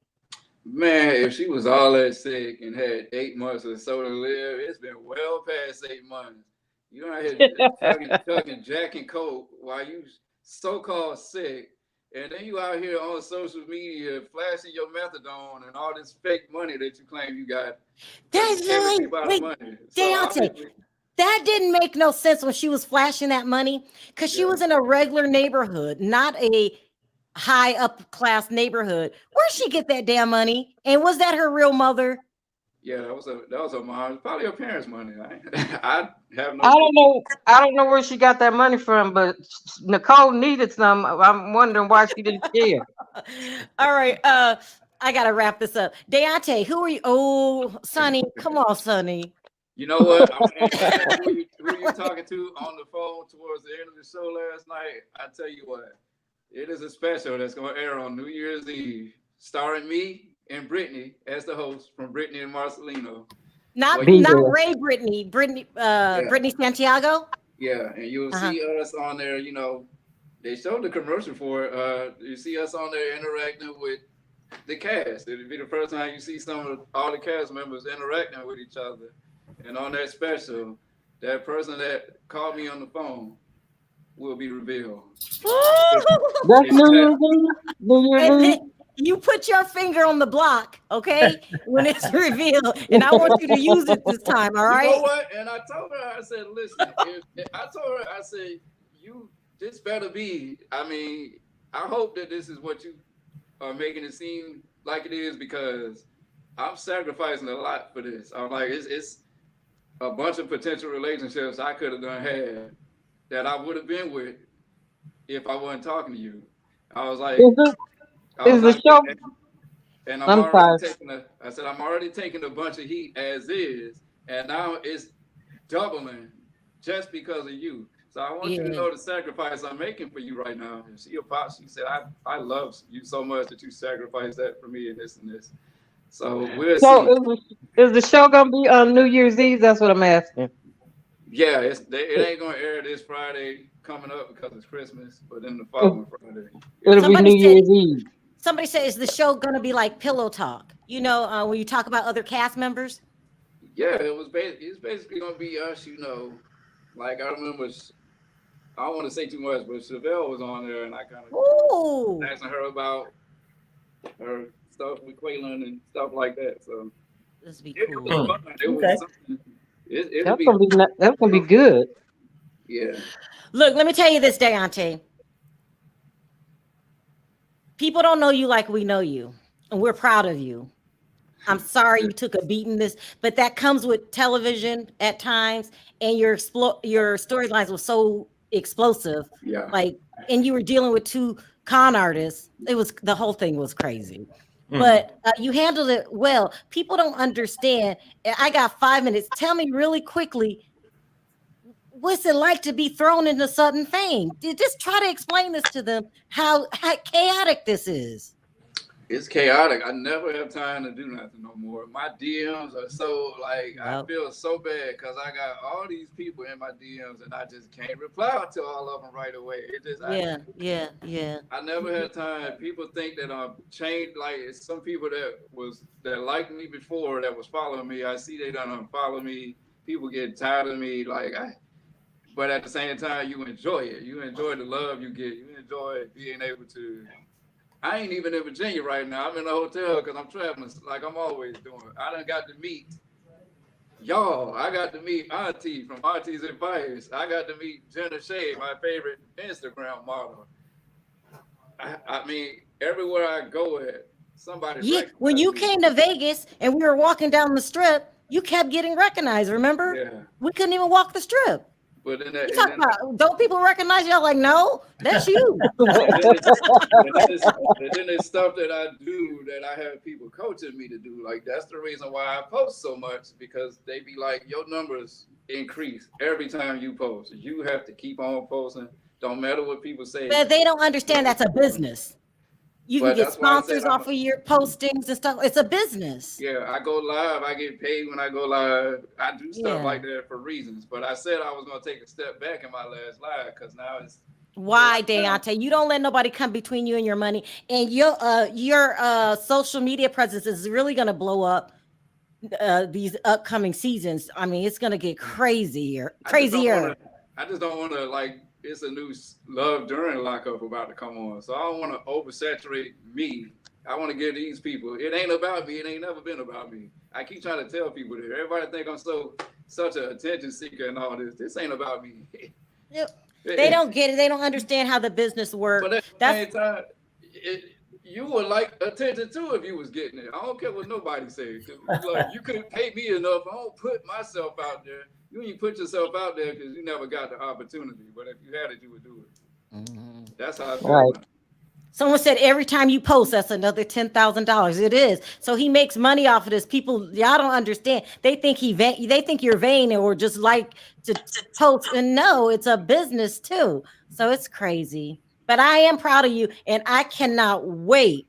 Man, if she was all that sick and had 8 months or so to live, it's been well past 8 months. You know, I had chugging Jack and Coke while you so-called sick, and then you out here on social media flashing your methadone and all this fake money that you claim you got. That's really Daonte. That didn't make no sense when she was flashing that money because she was in a regular neighborhood, not a high up class neighborhood. Where'd she get that damn money? And was that her real mother? Yeah, that was her mom. Probably her parents' money. I have no. I don't know where she got that money from, but Nicole needed some. I'm wondering why she didn't share. All right, I gotta wrap this up. Daonte, who are you? Oh, Sonny, come on, Sonny. You know what? Who you talking to on the phone towards the end of the show last night? I tell you what, it is a special that's going to air on New Year's Eve, starring me and Brittany as the host from Brittany and Marcelino. Not Ray Brittany, Brittany Santiago. Yeah, and you'll see us on there. You know, they showed the commercial for it. You see us on there interacting with the cast. It'll be the first time you see all the cast members interacting with each other. And on that special, that person that called me on the phone will be revealed. That's New Year's Eve. You put your finger on the block, okay, when it's revealed, and I want you to use it this time, all right? You know what? And I told her, I said, listen, I said, this better be, I mean, I hope that this is what you are making it seem like it is, because I'm sacrificing a lot for this. I'm like, it's a bunch of potential relationships I could have had that I would have been with if I wasn't talking to you. I was like, is the show? And I'm already taking a bunch of heat as is, and now it's doubling just because of you. So I want you to know the sacrifice I'm making for you right now. And she said, I love you so much that you sacrificed that for me and this and this. So we'll see. Is the show gonna be on New Year's Eve? That's what I'm asking. Yeah, it ain't gonna air this Friday coming up because it's Christmas, but then the following Friday. It'll be New Year's Eve. Somebody said, is the show gonna be like Pillow Talk? You know, when you talk about other cast members? Yeah, it's basically gonna be us, you know. Like I remember, I don't want to say too much, but Chevelle was on there, and I kind of asking her about her stuff with Quaylen and stuff like that. So this be it cool. was fun. It was something. That's gonna be good. Yeah. Look, let me tell you this, Daonte. People don't know you like we know you, and we're proud of you. I'm sorry you took a beating this, but that comes with television at times, and your storylines were so explosive. Yeah. Like, and you were dealing with 2 con artists. The whole thing was crazy. But you handled it well. People don't understand. I got 5 minutes. Tell me really quickly, what's it like to be thrown into sudden fame? Just try to explain this to them, how chaotic this is. It's chaotic. I never have time to do nothing no more. My DMs are so I feel so bad because I got all these people in my DMs and I just can't reply to all of them right away. It just yeah. I never had time. People think that I'm changed. Like it's some people that liked me before that was following me. I see they don't unfollow me. People get tired of me. But at the same time, you enjoy it. You enjoy the love you get. You enjoy being able to. I ain't even in Virginia right now. I'm in a hotel because I'm traveling like I'm always doing. I done got to meet y'all. I got to meet Auntie from Auntie's Advice. I got to meet Jenna Shea, my favorite Instagram model. I mean, everywhere I go at, somebody. Yeah, when you came to Vegas and we were walking down the strip, you kept getting recognized. Remember? Yeah. We couldn't even walk the strip. But then you talk about, don't people recognize y'all? Like, no, that's you. and then there's stuff that I do that I have people coaching me to do. Like that's the reason why I post so much, because they be like, your numbers increase every time you post. You have to keep on posting. Don't matter what people say. But they don't understand that's a business. You can get sponsors off of your postings and stuff. It's a business. Yeah, I go live. I get paid when I go live. I do stuff like that for reasons. But I said I was going to take a step back in my last live because now it's. Why, Daonte? You don't let nobody come between you and your money. And your social media presence is really going to blow up these upcoming seasons. I mean, it's going to get crazier. I just don't want to it's a new Love During Lockup about to come on. So I don't want to oversaturate me. I want to give these people, it ain't about me. It ain't never been about me. I keep trying to tell people that. Everybody think I'm such an attention seeker and all this. This ain't about me. They don't get it. They don't understand how the business works. But at the same time, you would like attention too if you was getting it. I don't care what nobody says. You couldn't pay me enough. I don't put myself out there. You ain't put yourself out there because you never got the opportunity. But if you had it, you would do it. Mm-hmm. That's how I feel. Right. Someone said every time you post, that's another $10,000. It is. So he makes money off of this. People, y'all don't understand. They think they think you're vain or just like to post. And no, it's a business too. So it's crazy. But I am proud of you, and I cannot wait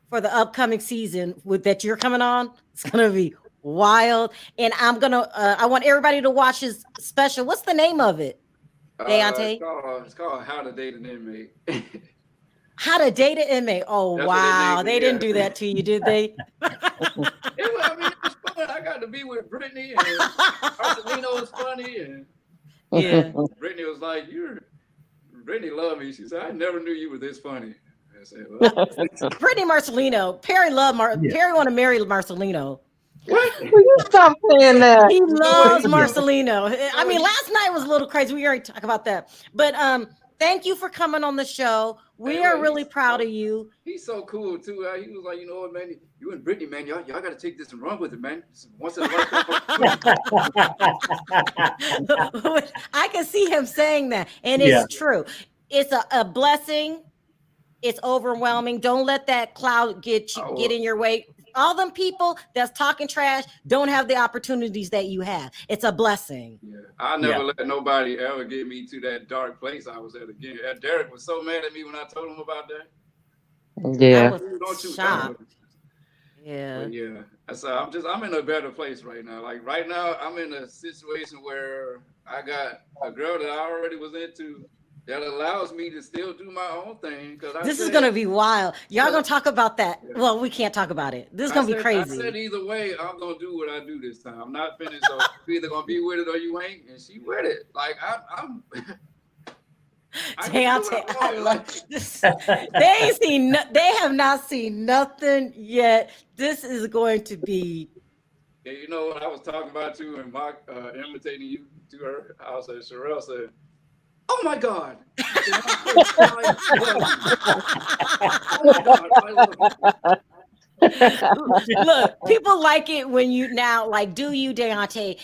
for the upcoming season that you're coming on. It's gonna be wild, and I want everybody to watch his special. What's the name of it, Daonte? It's called How to Date an Inmate. How to Date an Inmate. Oh, that's wow, they didn't do that to you, did they? It was fun. I got to be with Brittany, and Marcelino was funny, and Brittany was like, Brittany loved me. She said, I never knew you were this funny. I said, well. Brittany Marcelino. Perry Perry want to marry Marcelino. What? Will you stop saying that? He loves Marcelino. I mean, last night was a little crazy. We already talked about that. But thank you for coming on the show. We are really proud of you. He's so cool too. He was like, you know what, man? You and Brittany, man, y'all got to take this and run with it, man. Once in a lifetime. I can see him saying that, and it's true. It's a blessing. It's overwhelming. Don't let that cloud get in your way. All them people that's talking trash don't have the opportunities that you have. It's a blessing. Yeah, I never let nobody ever get me to that dark place I was at again. Derek was so mad at me when I told him about that. Yeah. Don't you shocked. Yeah. But yeah. So I'm in a better place right now. Like right now, I'm in a situation where I got a girl that I already was into that allows me to still do my own thing. This is going to be wild. Y'all going to talk about that. Yeah. Well, we can't talk about it. This is going to be crazy. I said either way, I'm going to do what I do this time. I'm not finished. So you're either going to be with it or you ain't. And she with it. Like I'm Deonte, I love this. They have not seen nothing yet. This is going to be. Yeah, you know what I was talking about you and Mark imitating you to her. I was like, Sherelle said, "Oh my God, I love you." Look, people like it when you now like do you, Deonte,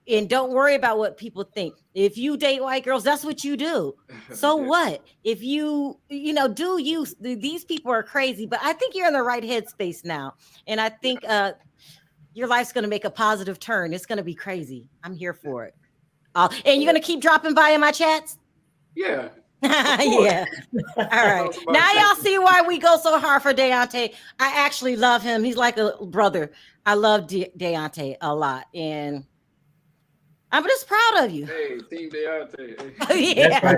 and don't worry about what people think. If you date white girls, that's what you do. So Yeah. what? If you do you, these people are crazy, but I think you're in the right headspace now. And I think your life's going to make a positive turn. It's going to be crazy. I'm here for it. And you're going to keep dropping by in my chats? Yeah. Yeah. All right. Now y'all see why we go so hard for Deonte. I actually love him. He's like a brother. I love Deonte a lot. And I'm just proud of you. Hey, Team Daonte. Yeah.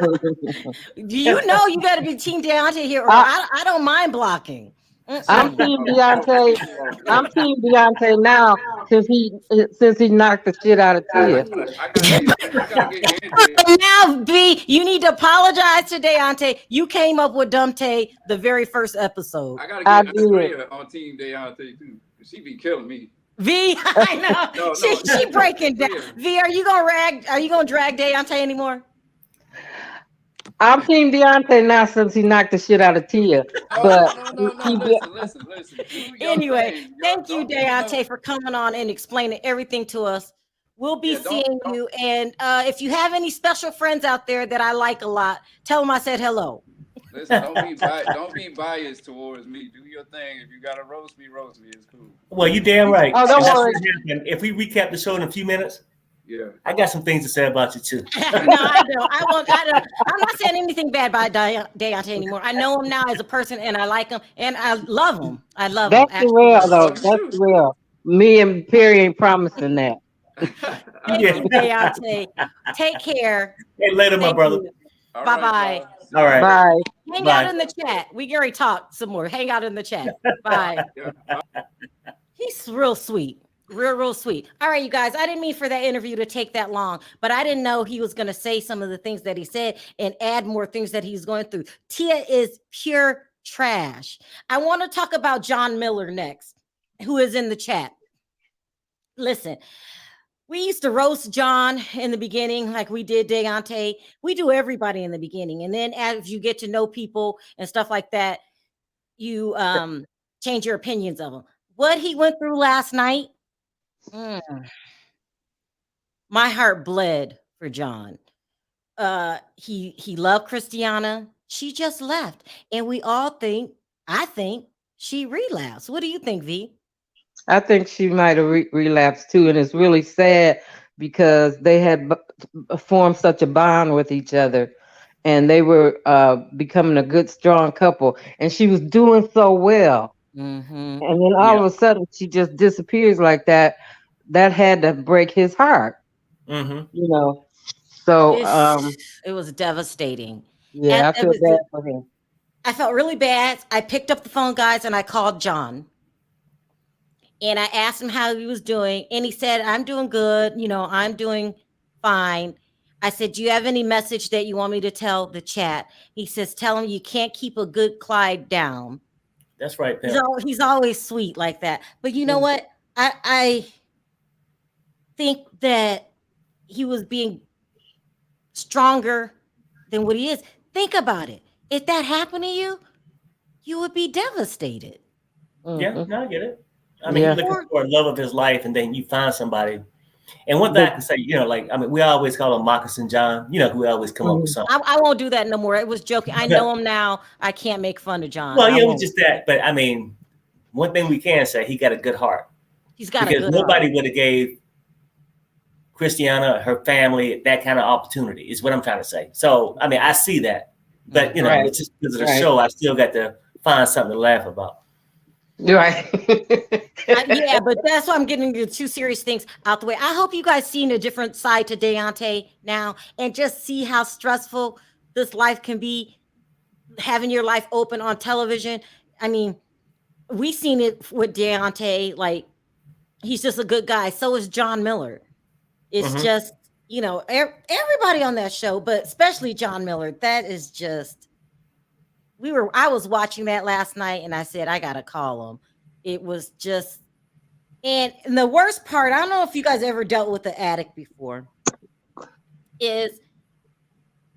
You know you got to be Team Deonte here, or I don't mind blocking. I'm Team Daonte. I'm Team Daonte now since he knocked the shit out of Tia. Now, B, you need to apologize to Deonte. You came up with Daonte the very first episode. I gotta get Andrea on Team Daonte too. She be killing me. V, I know. She breaking down. V, are you gonna drag Deonte anymore? I'm Team Daonte now since he knocked the shit out of Tia. But no. Listen. Anyway, thank you, Deonte, for coming on and explaining everything to us. We'll be seeing you. And if you have any special friends out there that I like a lot, tell them I said hello. Listen, don't be biased towards me. Do your thing. If you gotta roast me. It's cool. Well, you damn right. Oh, don't worry. If we recap the show in a few minutes, yeah, I got some things to say about you too. No, I don't. I'm not saying anything bad about Deonte anymore. I know him now as a person, and I like him, and I love him. That's the real, though. That's the real. Me and Perry ain't promising that. Thank you, Deonte. Take care. Hey, later, my brother. Bye-bye. All right. Bye. Hang out in the chat. We already talked some more. Hang out in the chat. Bye. He's real sweet. Real sweet. All right, you guys. I didn't mean for that interview to take that long, but I didn't know he was going to say some of the things that he said and add more things that he's going through. Tia is pure trash. I want to talk about John Miller next, who is in the chat. Listen, we used to roast John in the beginning, like we did Deonte. We do everybody in the beginning. And then as you get to know people and stuff like that, you change your opinions of them. What he went through last night, my heart bled for John. He loved Christiana. She just left. And we all I think she relapsed. What do you think, V? I think she might have relapsed too. And it's really sad because they had formed such a bond with each other. And they were becoming a good, strong couple. And she was doing so well. Mm-hmm. And then all of a sudden, she just disappears like that. That had to break his heart. Mm-hmm. You know. So it was devastating. Yeah, I feel bad for him. I felt really bad. I picked up the phone, guys, and I called John. And I asked him how he was doing. And he said, I'm doing good. I'm doing fine. I said, do you have any message that you want me to tell the chat? He says, tell him you can't keep a good Clyde down. That's right. He's always sweet like that. But you know what? I think that he was being stronger than what he is. Think about it. If that happened to you, you would be devastated. Yeah, no, I get it. I mean, he's looking for a love of his life, and then you find somebody. And one thing I can say, we always call him Moccasin John, who always come up with something. I won't do that no more. It was joking. I know him now. I can't make fun of John. Well, it was just that. But I mean, one thing we can say, he got a good heart. He's got a good heart. Nobody would have gave Christiana, her family, that kind of opportunity is what I'm trying to say. So, I mean, I see that. But, it's just because of the show, I still got to find something to laugh about. Right. Yeah, but that's why I'm getting the two serious things out the way. I hope you guys seen a different side to Daonte now and just see how stressful this life can be, having your life open on television. I mean, we seen it with Daonte, like he's just a good guy. So is John Miller. It's just, you know, everybody on that show, but especially John Miller. That is just, I was watching that last night and I said, I got to call him. It was just, and the worst part, I don't know if you guys ever dealt with the addict before, is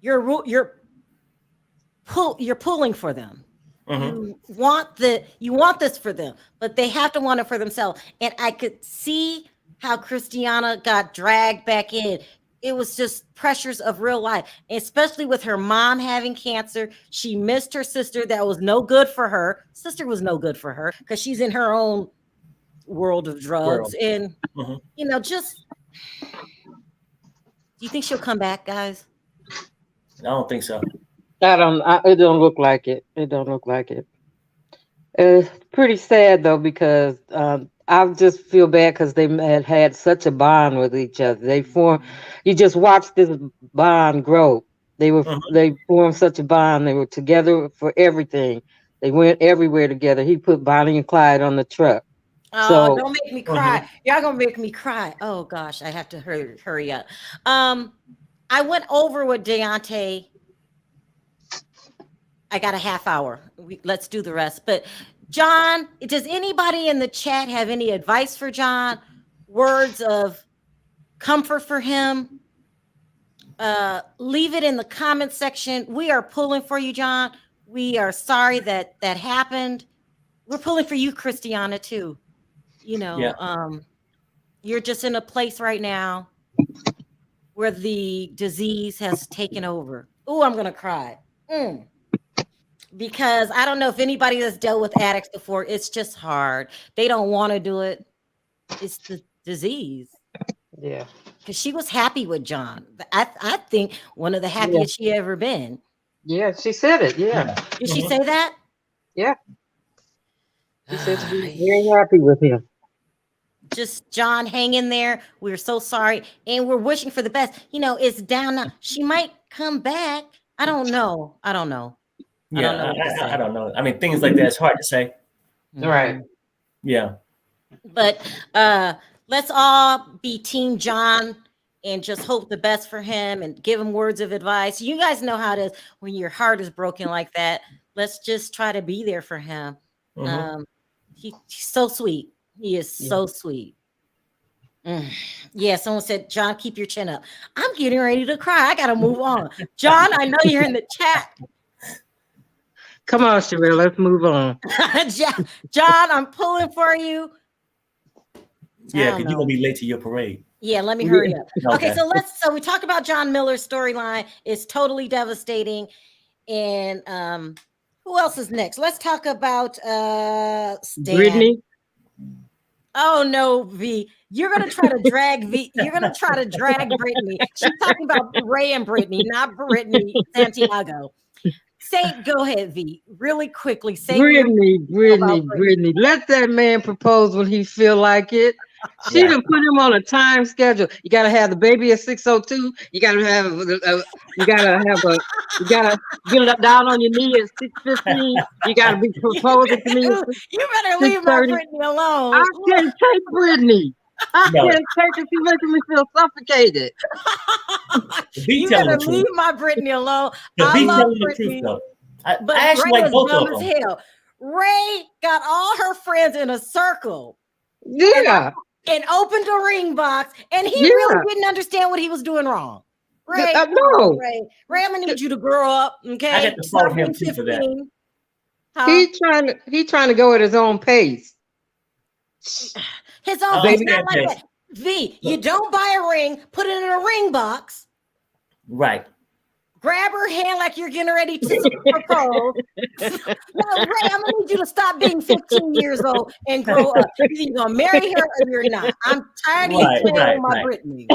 you're pulling for them. Mm-hmm. You want this for them, but they have to want it for themselves. And I could see how Christiana got dragged back in. It was just pressures of real life, especially with her mom having cancer. She missed her sister. That was no good for her. Sister was no good for her because she's in her own world of drugs. And, you know, just, do you think she'll come back, guys? I don't think so. It don't look like it. It don't look like it. It's pretty sad though, because I just feel bad because they had such a bond with each other. You just watched this bond grow. They formed such a bond. They were together for everything. They went everywhere together. He put Bonnie and Clyde on the truck. Oh, don't make me cry. Y'all gonna make me cry. Oh gosh, I have to hurry up. I went over with Daonte. I got a half hour. Let's do the rest. But John, does anybody in the chat have any advice for John? Words of comfort for him? Leave it in the comment section. We are pulling for you, John. We are sorry that happened. We're pulling for you, Christiana, too. You know, you're just in a place right now where the disease has taken over. Oh, I'm going to cry. Because I don't know if anybody that's dealt with addicts before, it's just hard. They don't want to do it. It's the disease. Yeah. Because she was happy with John. I think one of the happiest she ever been. Yeah, she said it. Yeah. Did she say that? Yeah. She said she was very happy with him. Just John, hang in there. We're so sorry. And we're wishing for the best. You know, it's down now. She might come back. I don't know. Yeah, I don't know. I mean, things like that, it's hard to say. Right. Yeah. But let's all be Team John and just hope the best for him and give him words of advice. You guys know how it is when your heart is broken like that. Let's just try to be there for him. He's so sweet. He is so sweet. Yeah, someone said, John, keep your chin up. I'm getting ready to cry. I got to move on. John, I know you're in the chat. Come on, Sherelle, let's move on. John, I'm pulling for you. Yeah, because you're going to be late to your parade. Yeah, let me hurry up. Okay, so we talked about John Miller's storyline. It's totally devastating. And who else is next? Let's talk about Stan. Brittany. Oh no, V. You're gonna try to drag V. You're gonna try to drag Brittany. She's talking about Ray and Brittany, not Brittany Santiago. Go ahead, V. Really quickly. Brittany. Let that man propose when he feel like it. She done put him on a time schedule. You gotta have the baby at 6:02. You gotta get it down on your knee at 6:15. You gotta be proposing to me. You better leave my Brittany alone. I can't take Brittany. I can't take it. She's making me feel suffocated. You better leave my Brittany alone. I love Brittany, but I actually Ray like both of them. Hell. Ray got all her friends in a circle. Yeah. And opened a ring box, and he really didn't understand what he was doing wrong. Ray, no. Ray, I'm gonna need you to grow up. Okay, I got to follow him too for that. He trying to go at his own pace. His own pace, not like that. V, you don't buy a ring, put it in a ring box. Right. Grab her hand like you're getting ready to propose. No, Ray, I'm gonna need you to stop being 15 years old and grow up. You're gonna marry her or you're not. I'm tired of you playing with my Brittany.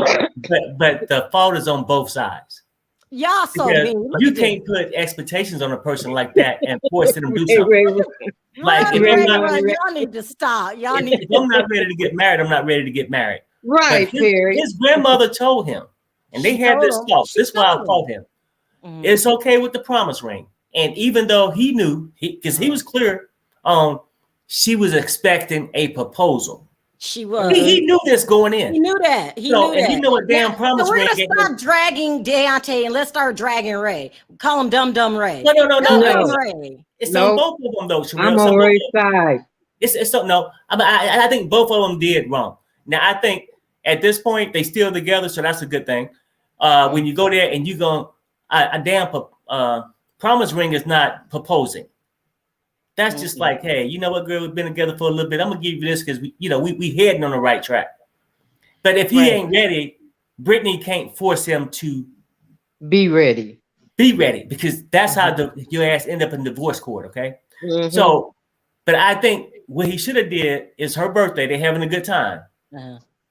But the fault is on both sides. Y'all so mean. You can't put expectations on a person like that and force them to do something. Like y'all need to stop. If I'm not ready to get married, I'm not ready to get married. Right, Perry. His grandmother told him, and they had this talk. This is why I called him. It's okay with the promise ring. And even though he knew, because he was clear on she was expecting a proposal. She was. He knew this going in. He knew that. He knew that. You know what damn promise so we're ring? gonna stop dragging Daonte and let's start dragging Ray. Call him Dumb Ray. No. Ray. It's on both of them though. I'm on Ray's side. It's something. No, I think both of them did wrong. Now I think at this point they still together, so that's a good thing. When you go there and you go, a damn promise ring is not proposing. That's just like, hey, you know what, girl, we've been together for a little bit. I'm gonna give you this because we heading on the right track. But if he ain't ready, Brittany can't force him to be ready. Be ready, because that's how your ass end up in divorce court. Okay, so, but I think what he should have did is her birthday. They're having a good time.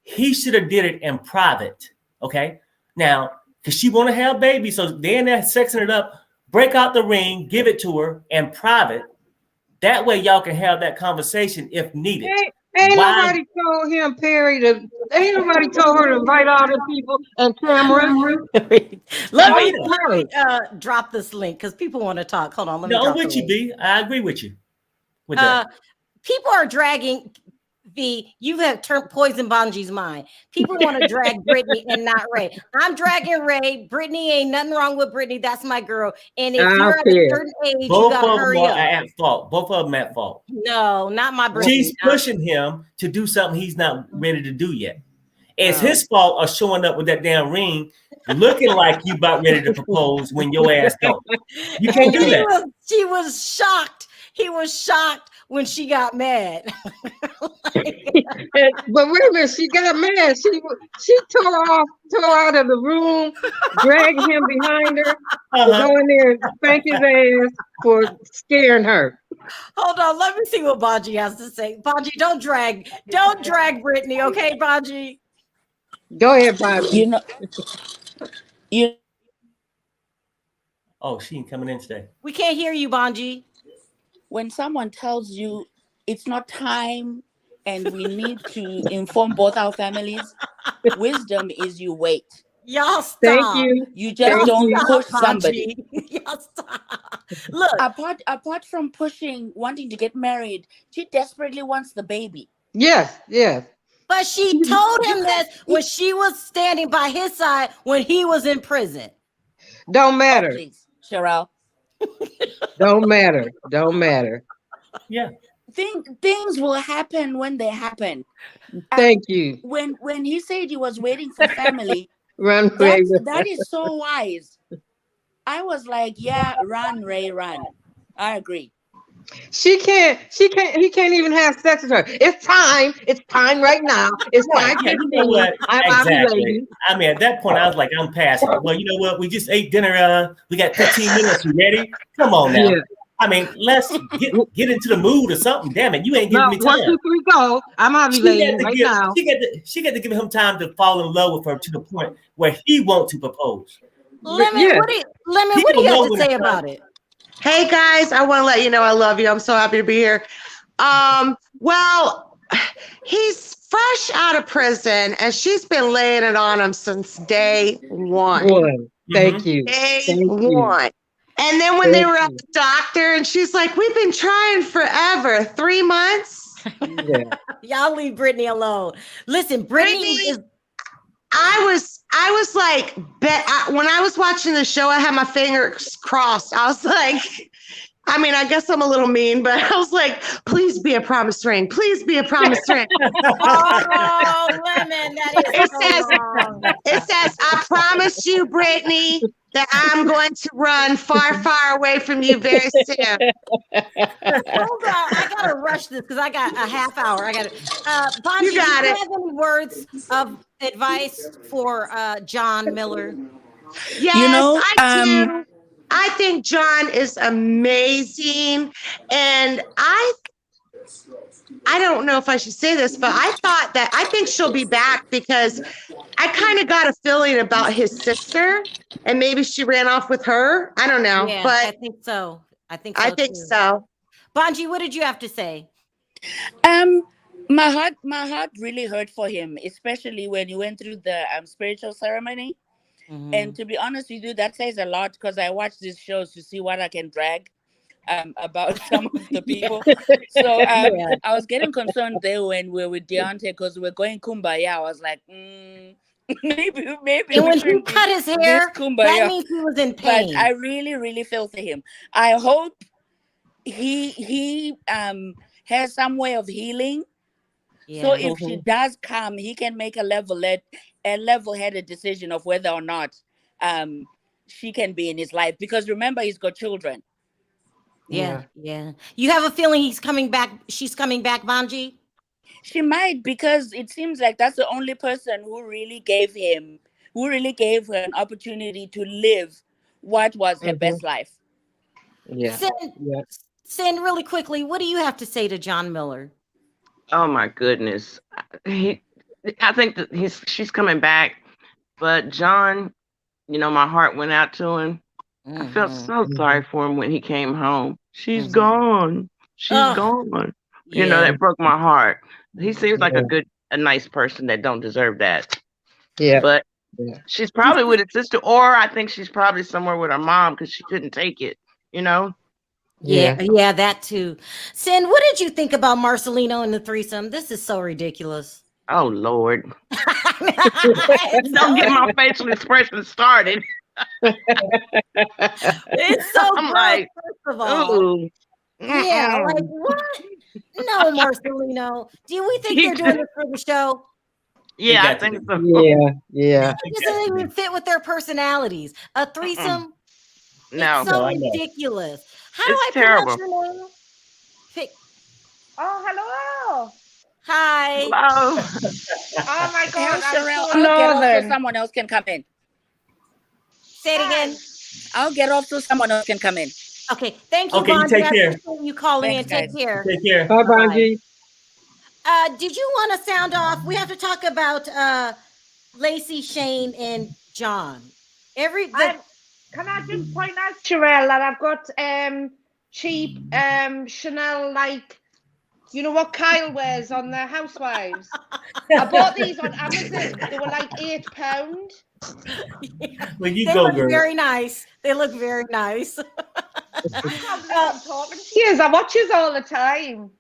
He should have did it in private. Okay, now because she want to have babies, so they're in there sexing it up. Break out the ring, give it to her in private. That way, y'all can have that conversation if needed. Ain't nobody told him, Perry, ain't nobody told her to invite all the people and Cameron. Let me drop this link because people want to talk. Hold on. I'm with you, B. I agree with you. With that. People are dragging you have turned poison Bonji's mind. People want to drag Brittany and not Ray. I'm dragging Ray. Brittany ain't nothing wrong with Brittany. That's my girl. And if you're at a certain age, both you gotta hurry up. At fault. Both of them at fault. No, not my Brittany. She's pushing him to do something he's not ready to do yet. It's his fault of showing up with that damn ring, looking like you about ready to propose when your ass don't. You can't do that. She was shocked. He was shocked when she got mad. But wait a minute, she got mad. She tore out of the room, dragged him behind her, go in there and spank his ass for scaring her. Hold on, let me see what Bonji has to say. Bonji, don't drag Brittany, okay, Bonji? Go ahead, Bonji. Oh, she ain't coming in today. We can't hear you, Bonji. When someone tells you it's not time and we need to inform both our families, wisdom is you wait. Y'all stop. Thank you. You just don't push somebody. Y'all stop. Look, apart from wanting to get married, she desperately wants the baby. Yes. But she told him this when she was standing by his side when he was in prison. Don't matter. Oh, please, Cheryl. Don't matter. Yeah. Things will happen when they happen. Thank you. When he said he was waiting for family, run, Ray. Ray. That is so wise. I was like, yeah, run, Ray, run. I agree. He can't even have sex with her. It's time right now. It's time. Yeah, you know what? Exactly. I mean, at that point, I was like, I'm passing it. Well, you know what? We just ate dinner. We got 15 minutes. You ready? Come on now. Yeah. I mean, let's get into the mood or something. Damn it, you ain't giving me time. 1, 2, 3, go. I'm ovulating right now. She got to give him time to fall in love with her to the point where he wants to propose. Lemon, what do you have to say about it? Hey guys, I want to let you know I love you. I'm so happy to be here. Well, he's fresh out of prison and she's been laying it on him since day one. Thank you. Day one. And then when they were at the doctor and she's like, we've been trying forever. 3 months. Yeah. Y'all leave Brittany alone. Listen, Brittany is. I was like, when I was watching the show, I had my fingers crossed. I was like, I mean, I guess I'm a little mean, but I was like, please be a promise ring. Please be a promise ring. Oh, Lemon, it says, I promise you, Brittany, that I'm going to run far, far away from you very soon. Hold on, I gotta rush this because I got a half hour. I got Bonji, you got it. Have any words of advice for John Miller? Yes, I do. I think John is amazing, and I don't know if I should say this, but I think she'll be back because I kind of got a feeling about his sister, and maybe she ran off with her. I don't know, but I think so. I think so. Bonji, what did you have to say? My heart really hurt for him, especially when he went through the spiritual ceremony. Mm-hmm. And to be honest with you, that says a lot because I watch these shows to see what I can drag. about some of the people. So I was getting concerned there when we were with Daonte because we were going kumbaya. I was like, maybe. And when he cut his hair, that means he was in pain. But I really, really feel for him. I hope he has some way of healing. Yeah. So if she does come, he can make a level-headed decision of whether or not she can be in his life. Because remember, he's got children. Yeah. You have a feeling he's coming back? She's coming back, Bonji? She might, because it seems like that's the only person who really gave her an opportunity to live what was her best life. Yeah. Sin, really quickly, what do you have to say to John Miller? Oh my goodness. I think that she's coming back, but John, my heart went out to him. I felt so sorry for him when he came home. She's gone. She's gone. That broke my heart. He seems like a nice person that don't deserve that. Yeah. But she's probably with his sister, or I think she's probably somewhere with her mom because she couldn't take it, Yeah, that too. Sin, what did you think about Marcelino and the threesome? This is so ridiculous. Oh, Lord. Don't get my facial expression started. It's so I'm gross, like, first of all. Ooh. Yeah, like what? No, Marcelino. Do we think they're doing this for the show? Yeah, I think so. Yeah. It doesn't even fit with their personalities. A threesome? No. It's so ridiculous. How do I terrible. pronounce your name? Oh, hello. Hi. Hello. Oh my God. I'll get off so someone else can come in. Say it again. I'll get off so someone else can come in. Okay. Thank you, Okay, Bonji. take care. You calling in. Thanks, Take care. Take care. Bye, Bonji. Did you want to sound off? We have to talk about Lacy, Shane, and John. Can I just point out, Sherelle, that I've got cheap Chanel, like, you know what Kyle wears on the Housewives? I bought these on Amazon. They were like £8. Well, you they go, look girl. very nice. They look very nice. I can't believe I'm talking to you. I watch you all the time.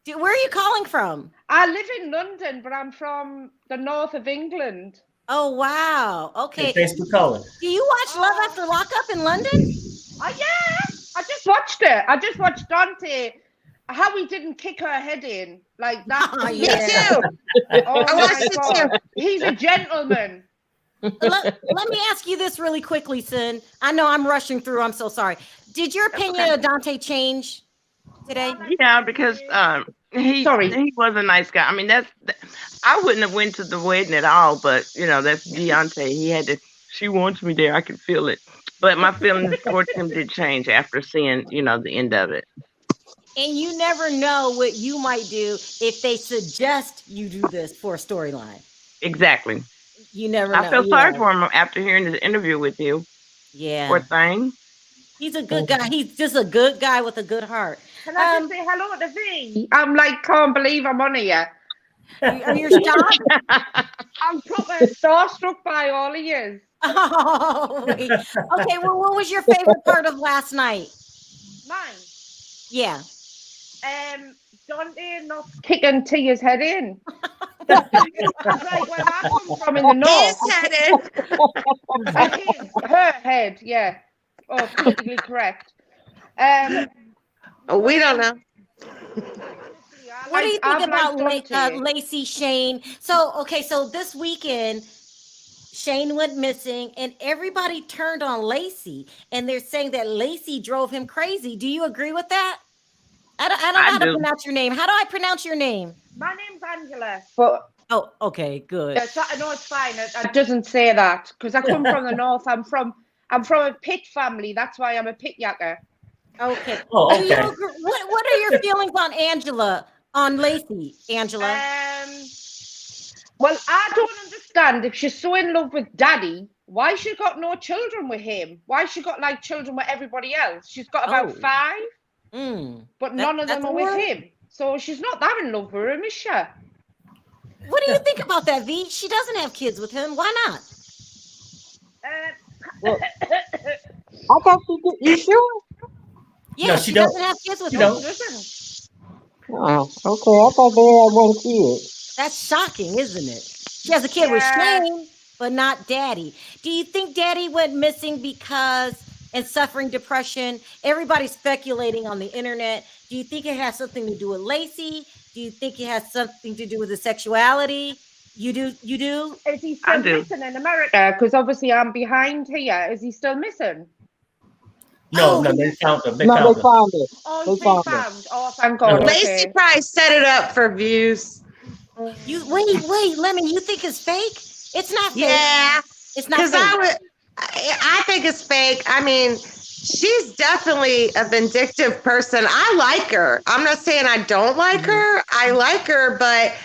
Where are you calling from? I live in London, but I'm from the north of England. Oh, wow. Okay. Thanks for calling. Do you watch Love After Lockup in London? Oh, yeah. I just watched it. I just watched Daonte, how he didn't kick her head in. Like that. Oh, Me too. Oh, I watched it God. too. He's a gentleman. Let me ask you this really quickly, Sin. I know I'm rushing through. I'm so sorry. Did your opinion of Daonte change today? Yeah, because he was a nice guy. I mean, I wouldn't have went to the wedding at all, but that's Daonte. She wants me there. I can feel it. But my feelings towards him did change after seeing, the end of it. And you never know what you might do if they suggest you do this for a storyline. Exactly. You never know. I feel sorry for him after hearing the interview with you. Yeah. Poor thing. He's a good guy. He's just a good guy with a good heart. Can I just say hello to V? I'm like, can't believe I'm on here. Are you shocked? I'm proper starstruck by all of you. Oh, wait. Okay, well, what was your favorite part of last night? Mine? Yeah. Daonte not kicking Tia's head in. Like where I come from in the north. Her head, yeah. Oh, politically correct. We don't know. What do you think about Lacy Shane? So this weekend, Shane went missing and everybody turned on Lacy and they're saying that Lacy drove him crazy. Do you agree with that? I don't know how to pronounce your name. How do I pronounce your name? My name's Angela. But okay, good. No, it's fine. It doesn't say that because I come from the north. I'm from a pit family. That's why I'm a pit yakker. Okay. Oh, okay. What are your feelings on Lacy, Angela? Well, I don't understand if she's so in love with Daddy, why she got no children with him? Why she got like children with everybody else? She's got about 5, but none of them are with him. So she's not that in love with him, is she? What do you think about that, V? She doesn't have kids with him. Why not? I thought you sure? Yeah, No, she don't. doesn't have kids with She him. don't. Oh, okay. I thought they had one kid. That's shocking, isn't it? She has a kid with Shane, but not Daddy. Do you think Daddy went missing because and suffering depression? Everybody's speculating on the internet. Do you think it has something to do with Lacy? Do you think it has something to do with his sexuality? You do? You do? Is he still missing in America? Because obviously I'm behind here. Is he still missing? No, they found him. They found it. Oh, They he's been found found. Oh, thank God. No. Lacy Okay. probably set it up for views. You wait, Lemon. You think it's fake? It's not fake. Yeah, it's not because fake. I think it's fake. I mean, she's definitely a vindictive person. I like her. I'm not saying I don't like her. I like her, but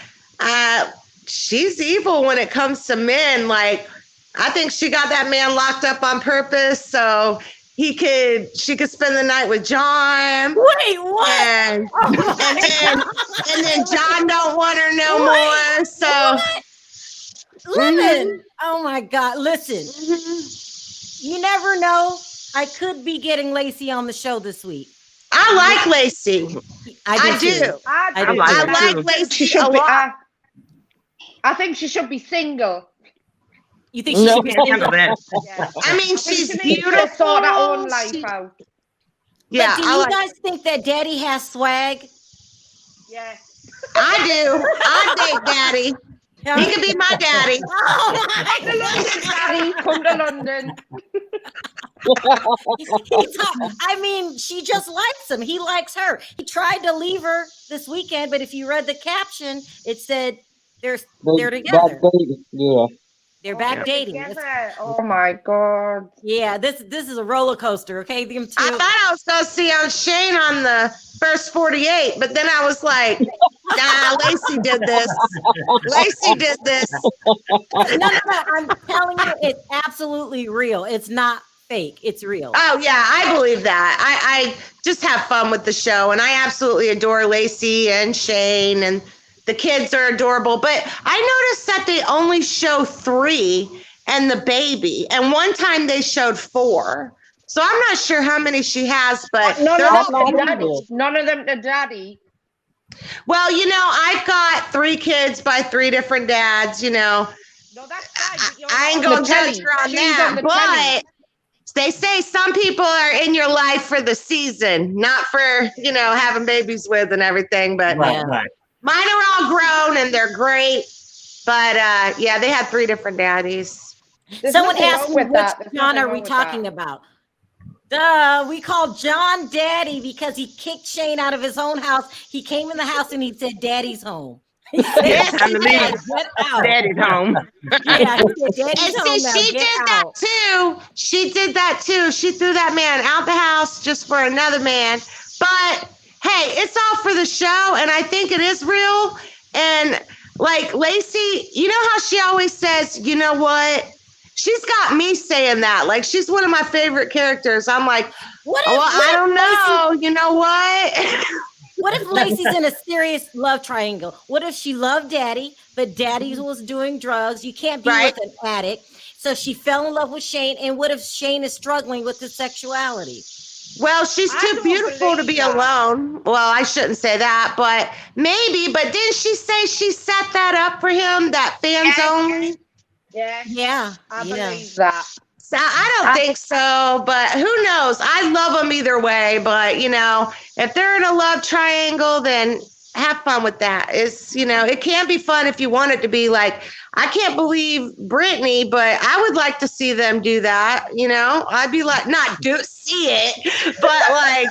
she's evil when it comes to men. Like, I think she got that man locked up on purpose so she could spend the night with John. Wait, what? And then John don't want her no more. So Lemon. Oh my God. Listen. You never know. I could be getting Lacy on the show this week. I like Lacy. I do. I like Lacy a lot. I think she should be single. You think she should be single? Yeah. I mean, she's beautiful. To sort her own life out. Yeah. But do you guys think that Daddy has swag? Yeah. I do. I date Daddy. He could be my daddy. Oh Daddy, come to London. I mean, she just likes him. He likes her. He tried to leave her this weekend, but if you read the caption, it said they're together. Yeah. They're back dating. Oh my God. Yeah, this is a roller coaster. Okay, them two. I thought I was going to see Shane on the first 48, but then I was like, nah, Lacy did this. Lacy did this. No. I'm telling you, it's absolutely real. It's not fake. It's real. Oh yeah, I believe that. I just have fun with the show, and I absolutely adore Lacy and Shane, and the kids are adorable. But I noticed that they only show 3 and the baby, and one time they showed 4. So I'm not sure how many she has, but none of them to Daddy. Well, I've got 3 kids by 3 different dads. No, that's fine. I ain't gonna judge her on that, but they say some people are in your life for the season, not for having babies with and everything. But right. Mine are all grown and they're great. But yeah, they had 3 different daddies. Someone asked me which John are we talking about. Duh, we call John Daddy because he kicked Shane out of his own house. He came in the house and he said, Daddy's home. He said, Yes, time to leave. Get out. Daddy's home. Yeah, he said, Daddy's home now. She Get did out. that too. She did that too. She threw that man out the house just for another man. But hey, it's all for the show, and I think it is real. And like Lacy, you know how she always says, you know what? She's got me saying that. Like, she's one of my favorite characters. I'm like, I don't know. You know what? What if Lacy's in a serious love triangle? What if she loved Daddy, but Daddy was doing drugs? You can't be with an addict. So she fell in love with Shane. And what if Shane is struggling with his sexuality? Well, she's too beautiful to be alone. Well, I shouldn't say that, but maybe. But didn't she say she set that up for him, that fans only? Yeah. I believe that. So I don't think so, but who knows? I love them either way. But, if they're in a love triangle, then have fun with that. It can be fun if you want it to be. Like, I can't believe Brittany, but I would like to see them do that. I'd be like, not see it, but like,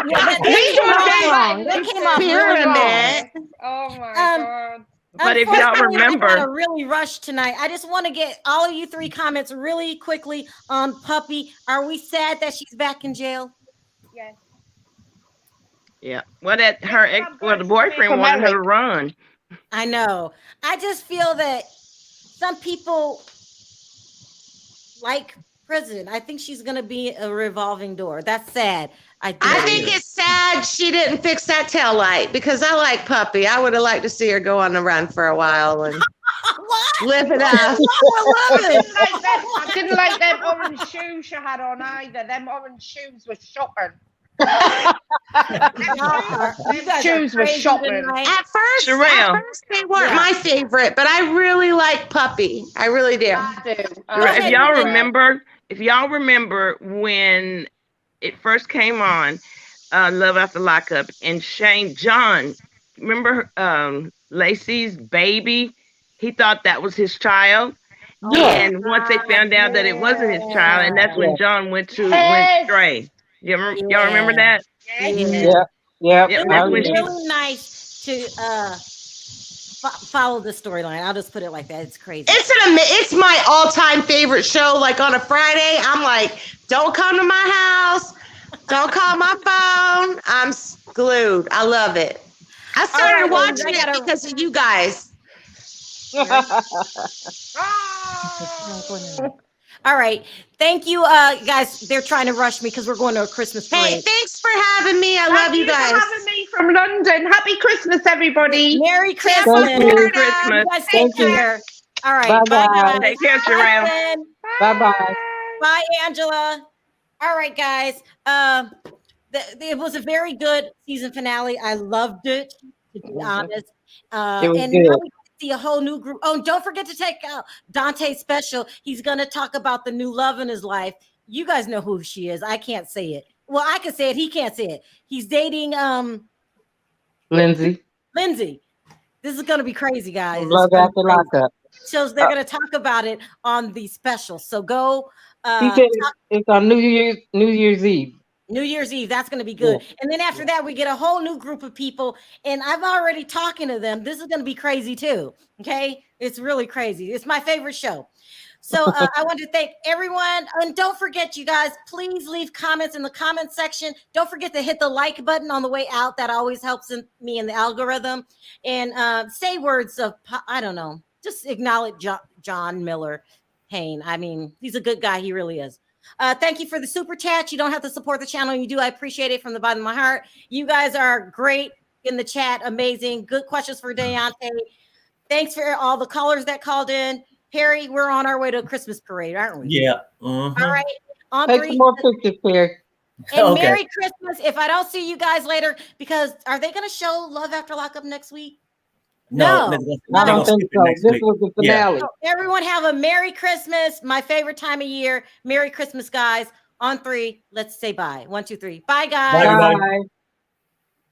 that came off pyramid. Oh my God. But if y'all remember, I really rushed tonight. I just want to get all of you 3 comments really quickly on Puppy. Are we sad that she's back in jail? Yes. Yeah. Well, the boyfriend wanted her to run. I know. I just feel that some people like prison. I think she's going to be a revolving door. That's sad. I think it's sad she didn't fix that tail light, because I like Puppy. I would have liked to see her go on the run for a while and live it up. I didn't like them orange shoes she had on either. Them orange shoes were shocking. These shoes were shocking. At first they weren't my favorite, but I really like Puppy. I really do. If y'all remember when it first came on, Love After Lockup, and John, remember Lacey's baby? He thought that was his child. And once they found out that it wasn't his child, and that's when John went stray. Y'all remember that? Yeah. It was really nice to follow the storyline. I'll just put it like that. It's crazy. It's my all-time favorite show. Like on a Friday, I'm like, don't come to my house. Don't call my phone. I'm glued. I love it. I started watching it because of you guys. All right. Thank you, guys. They're trying to rush me because we're going to a Christmas parade. Hey, thanks for having me. I love you guys. Thank you for having me from London. Happy Christmas, everybody. Merry Christmas. Merry Christmas. You guys take care. All right. Bye, guys. Take care, Sharon. Bye. Bye, Angela. All right, guys. It was a very good season finale. I loved it, to be honest. It was and good. now we see a whole new group. Oh, and don't forget to take out Daonte's special. He's going to talk about the new love in his life. You guys know who she is. I can't say it. Well, I can say it. He can't say it. He's dating Lindsay. This is going to be crazy, guys. Love After Lockup. So they're going to talk about it on the special. So go. He said it's on New Year's Eve. New Year's Eve, that's going to be good. Yeah. And then after that, we get a whole new group of people. And I'm already talking to them. This is going to be crazy too. Okay. It's really crazy. It's my favorite show. So I want to thank everyone. And don't forget, you guys, please leave comments in the comment section. Don't forget to hit the like button on the way out. That always helps me in the algorithm. And say words of, I don't know, just acknowledge John Miller Shane. I mean, he's a good guy. He really is. Thank you for the super chat. You don't have to support the channel. You do. I appreciate it from the bottom of my heart. You guys are great in the chat. Amazing. Good questions for Daonte. Thanks for all the callers that called in. Harry, we're on our way to a Christmas parade, aren't we? Yeah. All right. On Take 3. some more pictures, Harry. And Merry Christmas. If I don't see you guys later, because are they going to show Love After Lockup next week? No, I don't think so. This was the finale. So everyone have a Merry Christmas. My favorite time of year. Merry Christmas, guys. On 3, let's say bye. 1, 2, 3. Bye, guys. Bye, everybody. Bye.